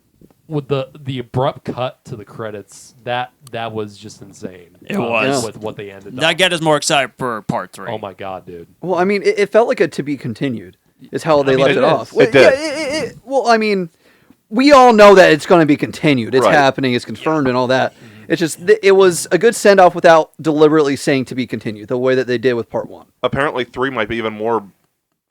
with the abrupt cut to the credits, that was just insane. It was. with what they ended. That got us more excited for part 3. Oh my god, dude! Well, I mean, it felt like a to be continued. Is how they left it off. It did. Yeah, well, I mean, we all know that it's going to be continued. It's Right. happening. It's confirmed and all that. It's just it was a good send off without deliberately saying to be continued. The way that they did with part 1. Apparently, 3 might be even more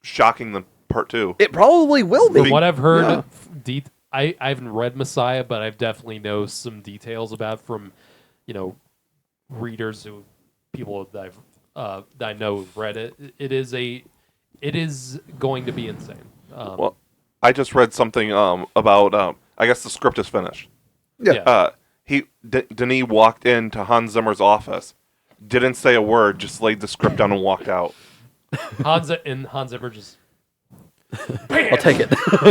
shocking than part 2. It probably will be. From what I've heard, Yeah. I haven't read Messiah, but I definitely know some details about from, readers people that I know who've read it. It is going to be insane. Well, I just read something about. I guess the script is finished. Yeah. Denis walked into Hans Zimmer's office, didn't say a word, just laid the script down and walked out. Hans Zimmer just. I'll take it.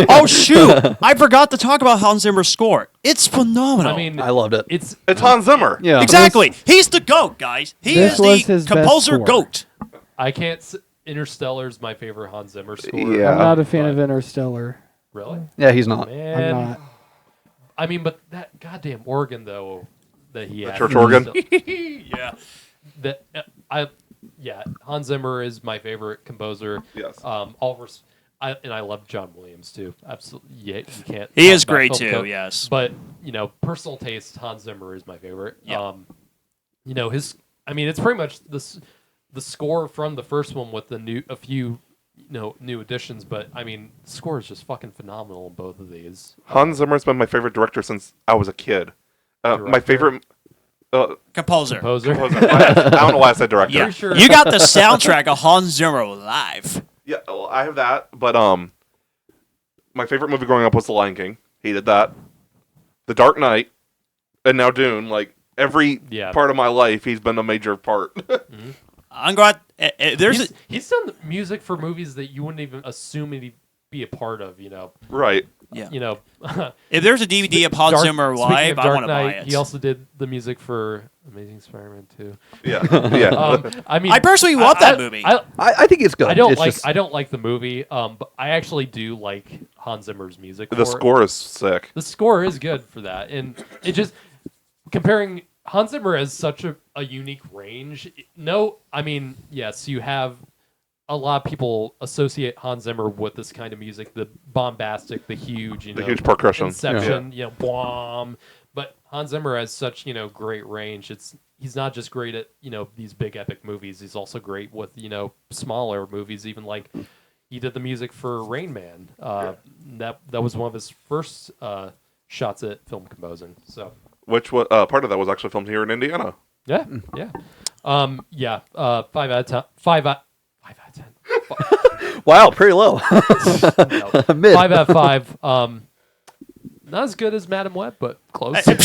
Oh, shoot! I forgot to talk about Hans Zimmer's score. It's phenomenal. I mean, I loved it. It's Hans Zimmer. Yeah. exactly. He's the GOAT, guys. He This is was the his best composer score. GOAT. I can't. Interstellar's my favorite Hans Zimmer score. Yeah. I'm not a fan of Interstellar. Really? Yeah, he's not. Man, I'm not. I mean, but that goddamn organ though that he had. church organ? Yeah. Hans Zimmer is my favorite composer. Yes. I love John Williams too. Absolutely. Yeah, you can't. He talk is about great film too, code. yes. But personal taste, Hans Zimmer is my favorite. Yeah. It's pretty much the score from the first one with a few new additions, but I mean, the score is just fucking phenomenal in both of these. Hans Zimmer's been my favorite director since I was a kid. My favorite Composer. Composer. composer. I don't know why I said director. Yeah. Pretty sure- You got the soundtrack of Hans Zimmer live. Yeah, well, I have that, but my favorite movie growing up was The Lion King. Hated that. The Dark Knight, and now Dune. Like every part of my life, he's been a major part. I'm glad. He's done music for movies that you wouldn't even assume he'd be a part of. Right. Yeah. If there's a DVD of Hans Zimmer live, I want to buy it. He also did the music for Amazing Spider-Man 2. Yeah. Yeah. I personally love that movie. I think it's good. I don't It's like the movie, but I actually do like Hans Zimmer's music. The score is sick. The score is good for that, and it just comparing Hans Zimmer has such a unique range. Yes, you have a lot of people associate Hans Zimmer with this kind of music, the bombastic, the huge, the huge percussion, Inception, boom. But Hans Zimmer has such great range. He's not just great at these big epic movies. He's also great with smaller movies. Even like he did the music for Rain Man. That was one of his first shots at film composing. So which was part of that was actually filmed here in Indiana. Yeah. 5 out of 10. 5 out of 10. wow, pretty low. No. Mid. 5 out of 5. Not as good as Madam Web, but close. Amen.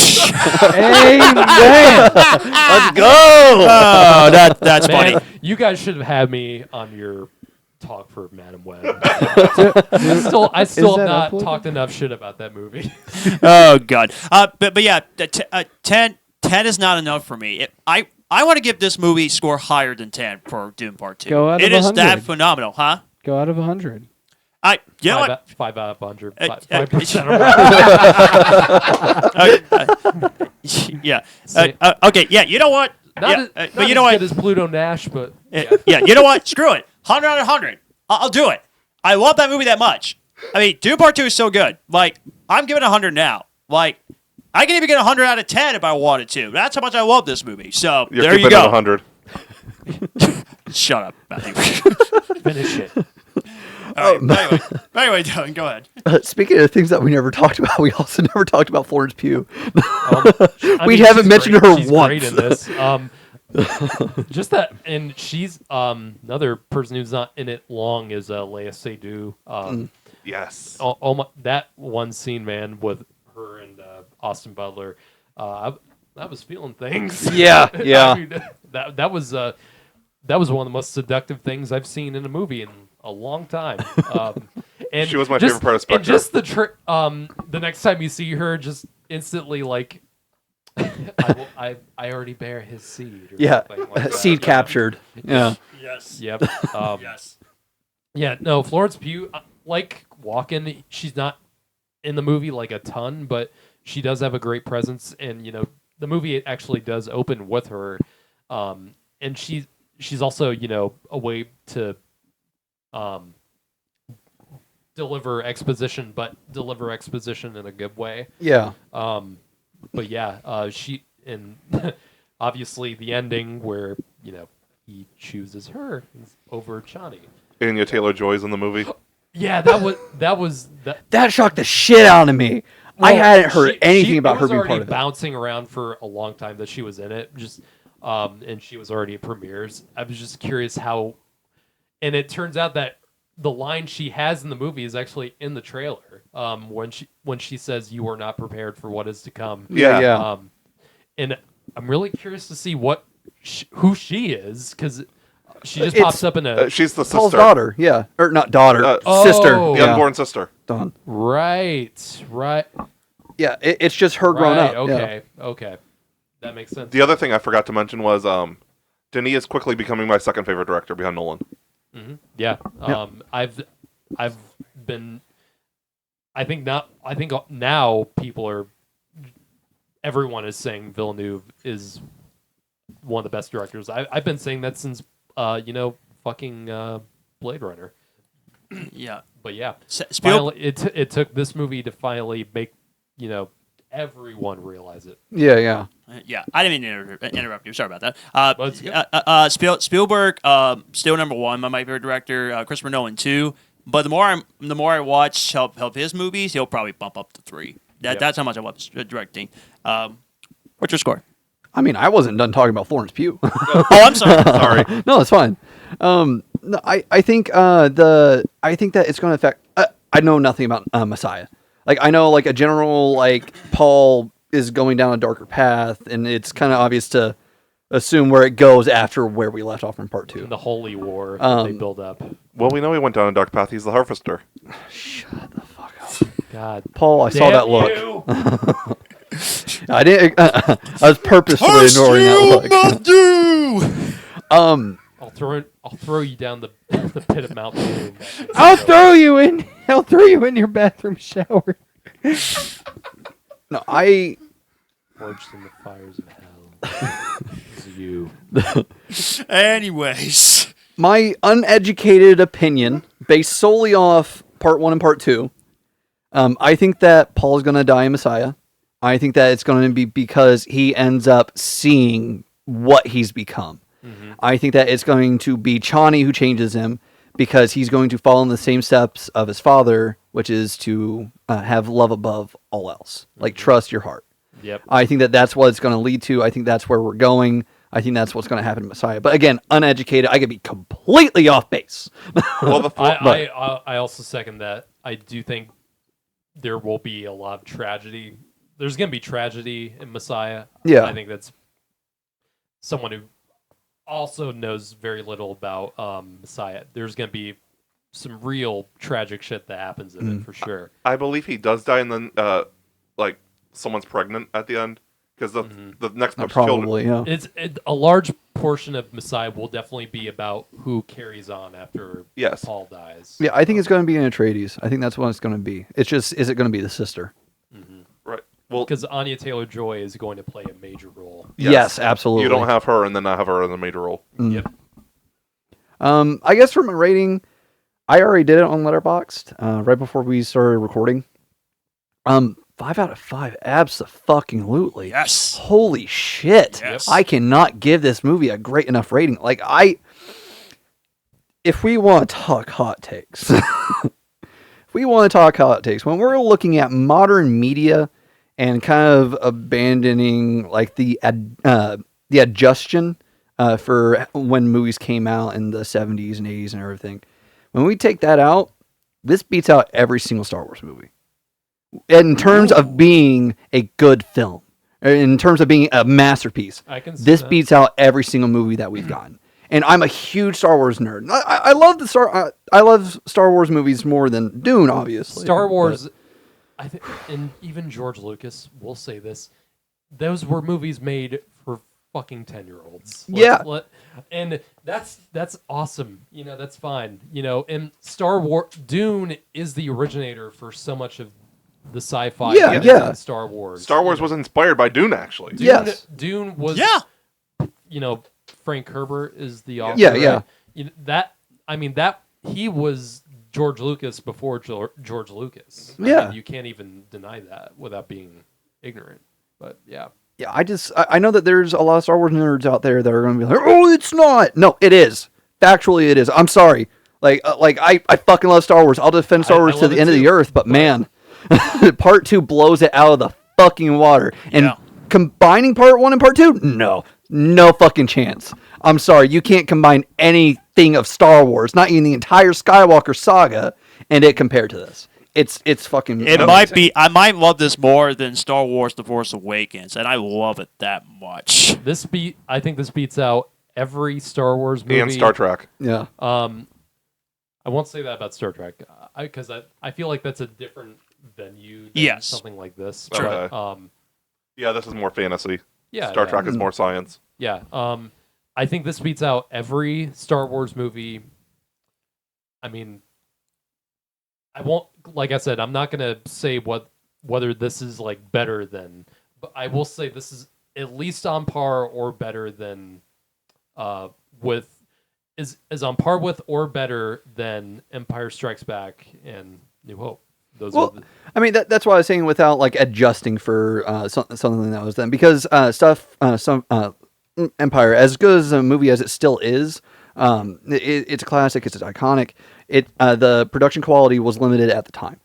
Let's go. Oh, that's Man, funny. you guys should have had me on your talk for Madam Web. I still have not talked enough shit about that movie. Oh God. But yeah, 10 is not enough for me. I want to give this movie score higher than 10 for Dune Part 2. Go out of It is 100. that phenomenal, huh? Go out of 100. You know what? 5 out of 100. Uh, 5%. Yeah. Okay. Yeah. You know what? But you know what? Good as Pluto Nash, but Yeah. You know what? Screw it. 100 out of 100. I'll do it. I love that movie that much. I mean, Dune Part 2 is so good. Like, I'm giving it 100 now. Like, I can even get 100 out of 10 if I wanted to. That's how much I love this movie. So You're there you keeping it go. 100. Shut up, Matthew. Finish it. All right, anyway, Dylan, go ahead. Speaking of things that we never talked about, we also never talked about Florence Pugh. We she's haven't mentioned great. her She's once. Great in this. Just that, and she's another person who's not in it long is Lea Seydoux. Yes. That one scene, man, with her and Austin Butler. I was feeling things. Yeah, yeah. I mean, that was one of the most seductive things I've seen in a movie in a long time. And She was my favorite part of Spectre. And just the next time you see her, just instantly like, I already bear his seed. Or Yeah, something like that. seed captured. Yeah. Yes. Yep. Yes. Yeah. No, Florence Pugh, like Walken, she's not in the movie like a ton, but she does have a great presence, and the movie actually does open with her, and she's also a way to deliver exposition, but deliver exposition in a good way. Yeah. But yeah, she and obviously the ending where he chooses her over Chani. Anya Taylor-Joy's in the movie. Yeah, that was. That shocked the shit out of me. I hadn't heard anything about her being being part of it. Bouncing around for a long time that she was in it, and she was already at premieres. I was just curious how, and it turns out that the line she has in the movie is actually in the trailer. When she says, "You are not prepared for what is to come." Yeah. And I'm really curious to see who she is, because she just pops up in a. She's the sister. Paul's daughter, yeah. Or not daughter, sister. Oh. The Yeah. unborn sister. Dawn. Right. Yeah, it's just her grown Right, up. Okay. That makes sense. The other thing I forgot to mention was Denis is quickly becoming my second favorite director behind Nolan. Mm-hmm. Yeah. I've been. I think now everyone is saying Villeneuve is one of the best directors. I've been saying that since fucking Blade Runner. Yeah. But yeah, Spielberg. finally, it took this movie to finally make everyone realize it. Yeah. Yeah, I didn't mean to interrupt you. Sorry about that. That's good. Spielberg, still number one, my favorite director. Christopher Nolan too. But the more I watch of his movies, he'll probably bump up to 3. That's how much I love directing. What's your score? I mean, I wasn't done talking about Florence Pugh. Oh, I'm sorry. Sorry. No, it's fine. No, I think that it's going to affect. I know nothing about Messiah. Like I know like a general Paul is going down a darker path, and it's kind of obvious to assume where it goes after where we left off from part 2. The Holy War that they build up. Well, we know he went down a dark path. He's the harvester. Shut the fuck up, God, Paul. I saw that look. you! I didn't. I was purposefully ignoring that look. I'll throw you down the pit of Mount Doom. I'll throw you in your bathroom shower. No, I. Forged in the fires of hell. This is you. Anyways, My uneducated opinion, based solely off part 1 and part 2, I think that Paul's going to die in Messiah. I think that it's going to be because he ends up seeing what he's become. Mm-hmm. I think that it's going to be Chani who changes him because he's going to follow in the same steps of his father, which is to have love above all else. Like, trust your heart. Yep. I think that that's what it's going to lead to. I think that's where we're going. I think that's what's going to happen in Messiah. But again, uneducated, I could be completely off base. Well, I also second that. I do think there will be a lot of tragedy. There's going to be tragedy in Messiah. Yeah. I think that's someone who also knows very little about Messiah. There's going to be some real tragic shit that happens in it for sure. I believe he does die, and then someone's pregnant at the end because the next book's Probably, children. yeah. A large portion of Messiah will definitely be about who carries on after Yes. Paul dies. Yeah, I think it's going to be an Atreides. I think that's what it's going to be. It's just, is it going to be the sister? Right. Well, Because Anya Taylor-Joy is going to play a major role. Yes, absolutely. you don't have her and then not have her in the major role. Yep. I guess from a rating, I already did it on Letterboxd right before we started recording. 5 out of 5, abso-fucking-lutely. yes. Holy shit! Yes. I cannot give this movie a great enough rating. Like if we want to talk hot takes, when we're looking at modern media and kind of abandoning like the adjustion for when movies came out in the 70s and 80s and everything, when we take that out, this beats out every single Star Wars movie in terms of being a good film, in terms of being a masterpiece. This beats out every single movie that we've gotten. And I'm a huge Star Wars nerd. I love I love Star Wars movies more than Dune, obviously. Star Wars, I think, and even George Lucas will say this: those were movies made for fucking 10-year-olds. And that's awesome. You know, that's fine. You know, and Dune is the originator for so much of the sci-fi. In Star Wars. Star Wars was inspired by Dune, actually. Dune was. You know. Frank Herbert is the author. Yeah. You know, he was George Lucas before George Lucas. I mean, you can't even deny that without being ignorant. But yeah. Yeah, I know that there's a lot of Star Wars nerds out there that are going to be like, oh, it's not. No, it is. Factually, it is. I'm sorry. I fucking love Star Wars. I'll defend Star Wars to the end of the earth. But man, Part 2 blows it out of the fucking water. And combining Part 1 and Part 2, no fucking chance. I'm sorry, you can't combine anything of Star Wars, not even the entire Skywalker saga, and it compared to this. It's fucking amazing. Might be. I might love this more than Star Wars: The Force Awakens, and I love it that much. I think this beats out every Star Wars movie and Star Trek. Yeah. I won't say that about Star Trek because I feel like that's a different venue than something like this. Okay. But, yeah, this is more fantasy. Yeah, Star Trek is more science. Yeah. I think this beats out every Star Wars movie. I mean, I won't. Like I said, I'm not gonna say whether this is like better than, but I will say this is at least on par or better than, is on par with or better than Empire Strikes Back and New Hope. I mean, that's why I was saying without like adjusting for something that was then, because Empire, as good as a movie as it still is, it's a classic, it's iconic. The production quality was limited at the time.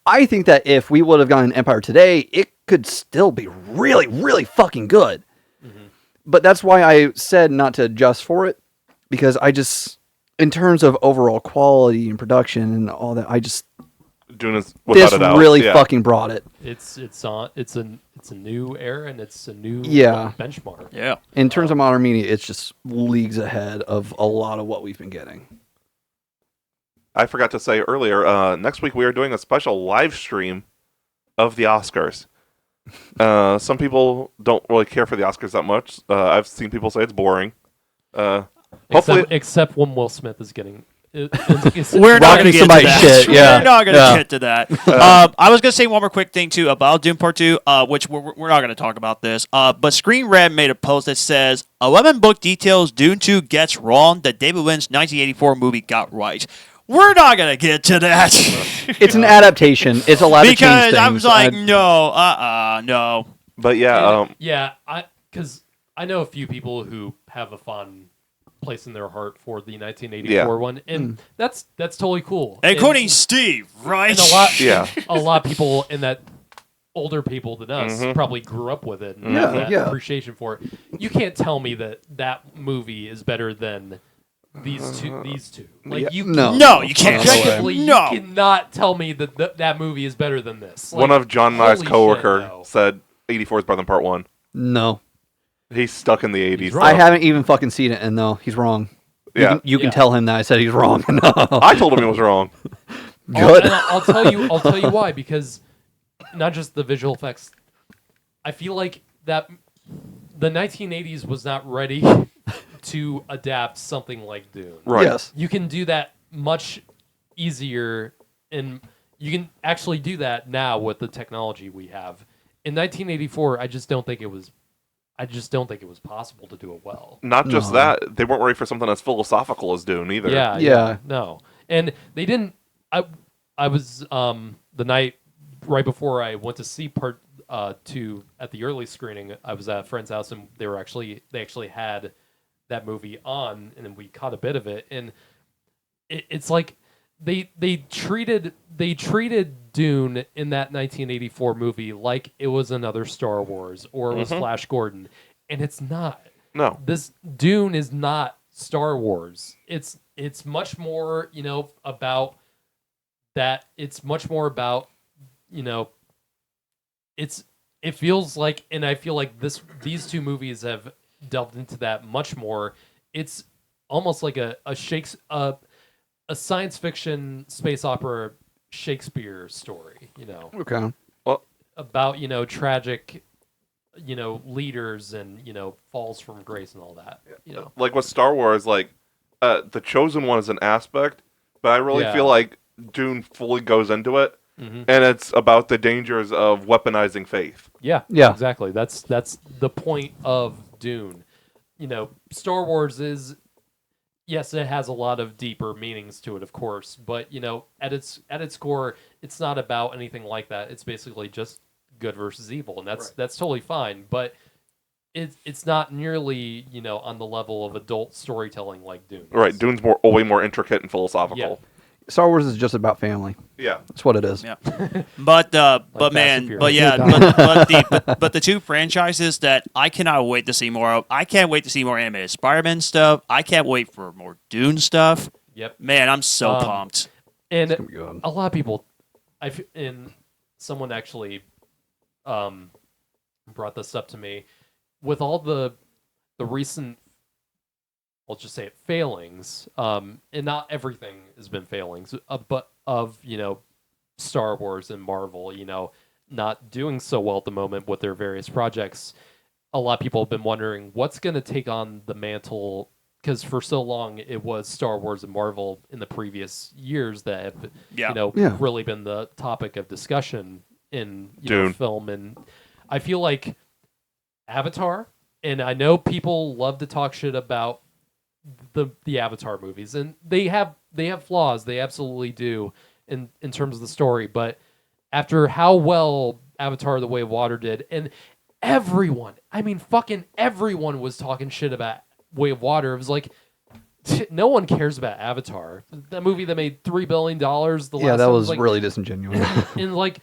I think that if we would have gotten Empire today, it could still be really, really fucking good. Mm-hmm. But that's why I said not to adjust for it, because in terms of overall quality and production and all that, Dune is without a doubt. Really fucking brought it. It's a new era and it's a new benchmark. Yeah. In terms of modern media, it's just leagues ahead of a lot of what we've been getting. I forgot to say earlier, next week we are doing a special live stream of the Oscars. Some people don't really care for the Oscars that much. I've seen people say it's boring. Except when Will Smith is getting... We're not going to get to that. Shit, We're not going to get to that. I was going to say one more quick thing, too, about Dune Part 2, which we're not going to talk about this. But Screen Rant made a post that says, 11 book details Dune 2 gets wrong that David Lynn's 1984 movie got right. We're not going to get to that. It's an adaptation. It's allowed to change things. Because I was like, no. But because I know a few people who have a fond place in their heart for the 1984 one, and that's totally cool. Including Steve, right? And a lot of people in that, older people than us, probably grew up with it and have that appreciation for it. You can't tell me that movie is better than these two. Like you can't. Objectively, you cannot tell me that movie is better than this. Like, one of John and I's coworker said 84 is better than Part 1. No. He's stuck in the 80s. I haven't even fucking seen it, and no, he's wrong. You can tell him that I said he's wrong. No. I told him he was wrong. Good. I'll tell you why, because not just the visual effects. I feel like that the 1980s was not ready to adapt something like Dune. Right. Yes. You can do that much easier, and you can actually do that now with the technology we have. In 1984, I just don't think it was possible to do it well. Not just that, they weren't ready for something as philosophical as Dune either. No. And they didn't. I was the night right before I went to see Part 2 at the early screening. I was at a friend's house, and they actually had that movie on, and then we caught a bit of it. And it's like they treated Dune in that 1984 movie like it was another Star Wars or it was Flash Gordon, and it's not. No, This Dune is not Star Wars. It's much more, about that. It's much more about, it feels like, and I feel like these two movies have delved into that much more. It's almost like a science fiction space opera Shakespeare story, Okay. well, about, tragic, leaders and, falls from grace and all that, like with Star Wars, like the Chosen One is an aspect, but I really feel like Dune fully goes into it, and it's about the dangers of weaponizing faith. Yeah, exactly. That's the point of Dune. Star Wars is, yes, it has a lot of deeper meanings to it, of course, but at its core, it's not about anything like that. It's basically just good versus evil, and that's totally fine. But it's not nearly on the level of adult storytelling like Dune. Right, Dune's way more intricate and philosophical. Yeah. Star Wars is just about family. Yeah, That's what it is. Yeah. But Fast man, and Furious. but yeah, but the two franchises that I cannot wait to see more of. I can't wait to see more animated Spider-Man stuff. I can't wait for more Dune stuff. Yep. Man, I'm so pumped. And gonna be good. a lot of people, and someone actually brought this up to me, with all the recent, I'll just say it, failings, and not everything has been failings, but of, Star Wars and Marvel, not doing so well at the moment with their various projects. A lot of people have been wondering what's going to take on the mantle, because for so long it was Star Wars and Marvel in the previous years that have, really been the topic of discussion in film. And I feel like Avatar, and I know people love to talk shit about the Avatar movies, and they have flaws, they absolutely do in terms of the story, but after how well Avatar: The Way of Water did, and fucking everyone was talking shit about Way of Water, it was like, no one cares about Avatar, that movie that made $3 billion. That was really disingenuous. And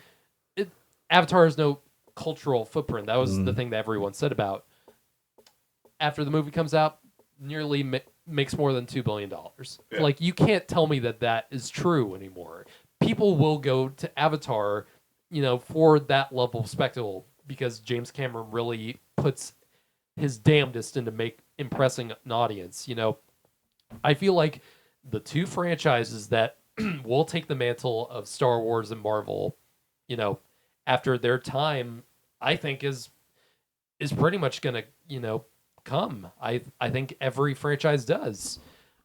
Avatar has no cultural footprint. That was the thing that everyone said about. After the movie comes out, nearly makes more than $2 billion. Yeah. Like, you can't tell me that is true anymore. People will go to Avatar, for that level of spectacle, because James Cameron really puts his damnedest into impressing an audience. I feel like the two franchises that will take the mantle of Star Wars and Marvel, after their time, I think is pretty much gonna, come. I think every franchise does.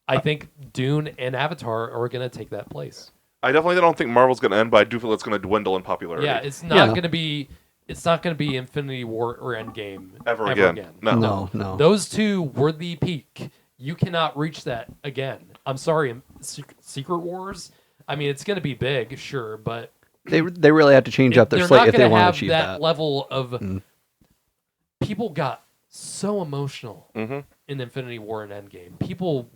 I think Dune and Avatar are gonna take that place. I definitely don't think Marvel's going to end, but I do feel it's going to dwindle in popularity. Yeah, it's not gonna be Infinity War or Endgame Ever again. No. Those two were the peak. You cannot reach that again. I'm sorry, Secret Wars. I mean, it's gonna be big, sure, but They really had to change up their slate if they want to achieve that that. level of. People got so emotional in Infinity War and Endgame. People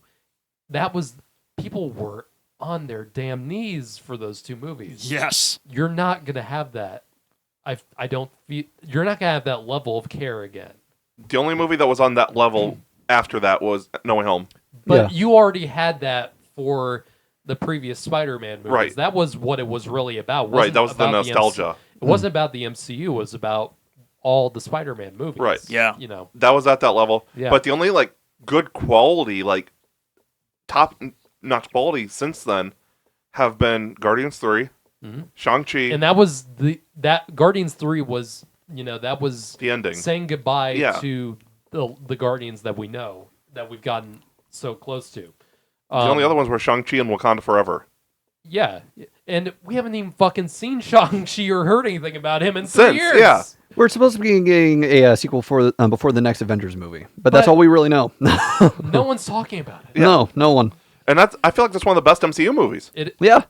were on their damn knees for those two movies. Yes. You're not gonna have that. I don't feel you're not gonna have that level of care again. The only movie that was on that level after that was No Way Home. But you already had that for the previous Spider-Man movies. Right. That was what it was really about. Right, that was the nostalgia. It wasn't about the MCU. It was about all the Spider-Man movies. Right. Yeah. That was at that level. Yeah. But the only good quality, top-notch quality since then have been Guardians 3, Shang-Chi. And that was that Guardians 3 was, that was the ending. Saying goodbye to the Guardians that we know, that we've gotten so close to. The only other ones were Shang-Chi and Wakanda Forever. Yeah. And we haven't even fucking seen Shang-Chi or heard anything about him in 3 years. Yeah. We're supposed to be getting a sequel for before the next Avengers movie, but that's all we really know. No one's talking about it. Yeah. No one. And I feel like that's one of the best MCU movies. Yeah.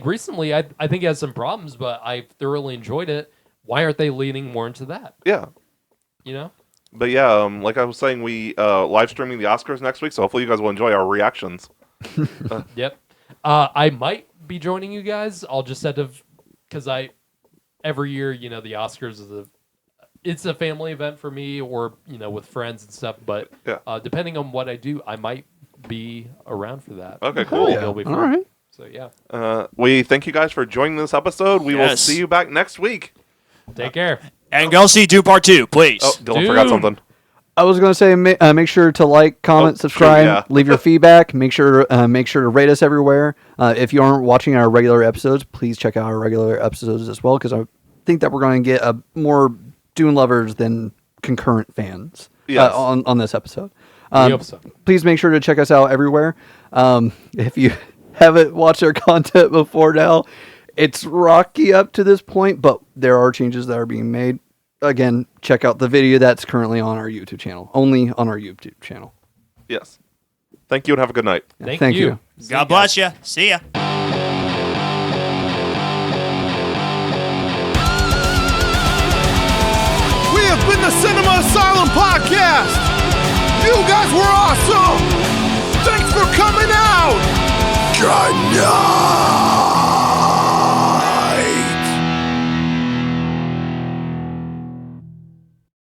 Recently, I think it has some problems, but I thoroughly enjoyed it. Why aren't they leaning more into that? Yeah. But yeah, like I was saying, we live streaming the Oscars next week, so hopefully you guys will enjoy our reactions. Yep. I might be joining you guys. I'll just have to, because every year, the Oscars it's a family event for me, or with friends and stuff. But depending on what I do, I might be around for that. Okay, cool. It'll be fun. All right. So yeah. We thank you guys for joining this episode. We will see you back next week. Take care. And go see Dune Part 2, please. Oh, Dylan forgot something. I was going to say, make sure to like, comment, subscribe, leave your feedback. Make sure to rate us everywhere. If you aren't watching our regular episodes, please check out our regular episodes as well, because I think that we're going to get more Dune lovers than concurrent fans on this episode. We hope so. Please make sure to check us out everywhere. If you haven't watched our content before now, it's rocky up to this point, but there are changes that are being made. Again, check out the video that's currently on our YouTube channel. Only on our YouTube channel. Yes. Thank you and have a good night. Thank you. God bless you. See ya. We have been the Cinema Asylum Podcast. You guys were awesome. Thanks for coming out. God, no.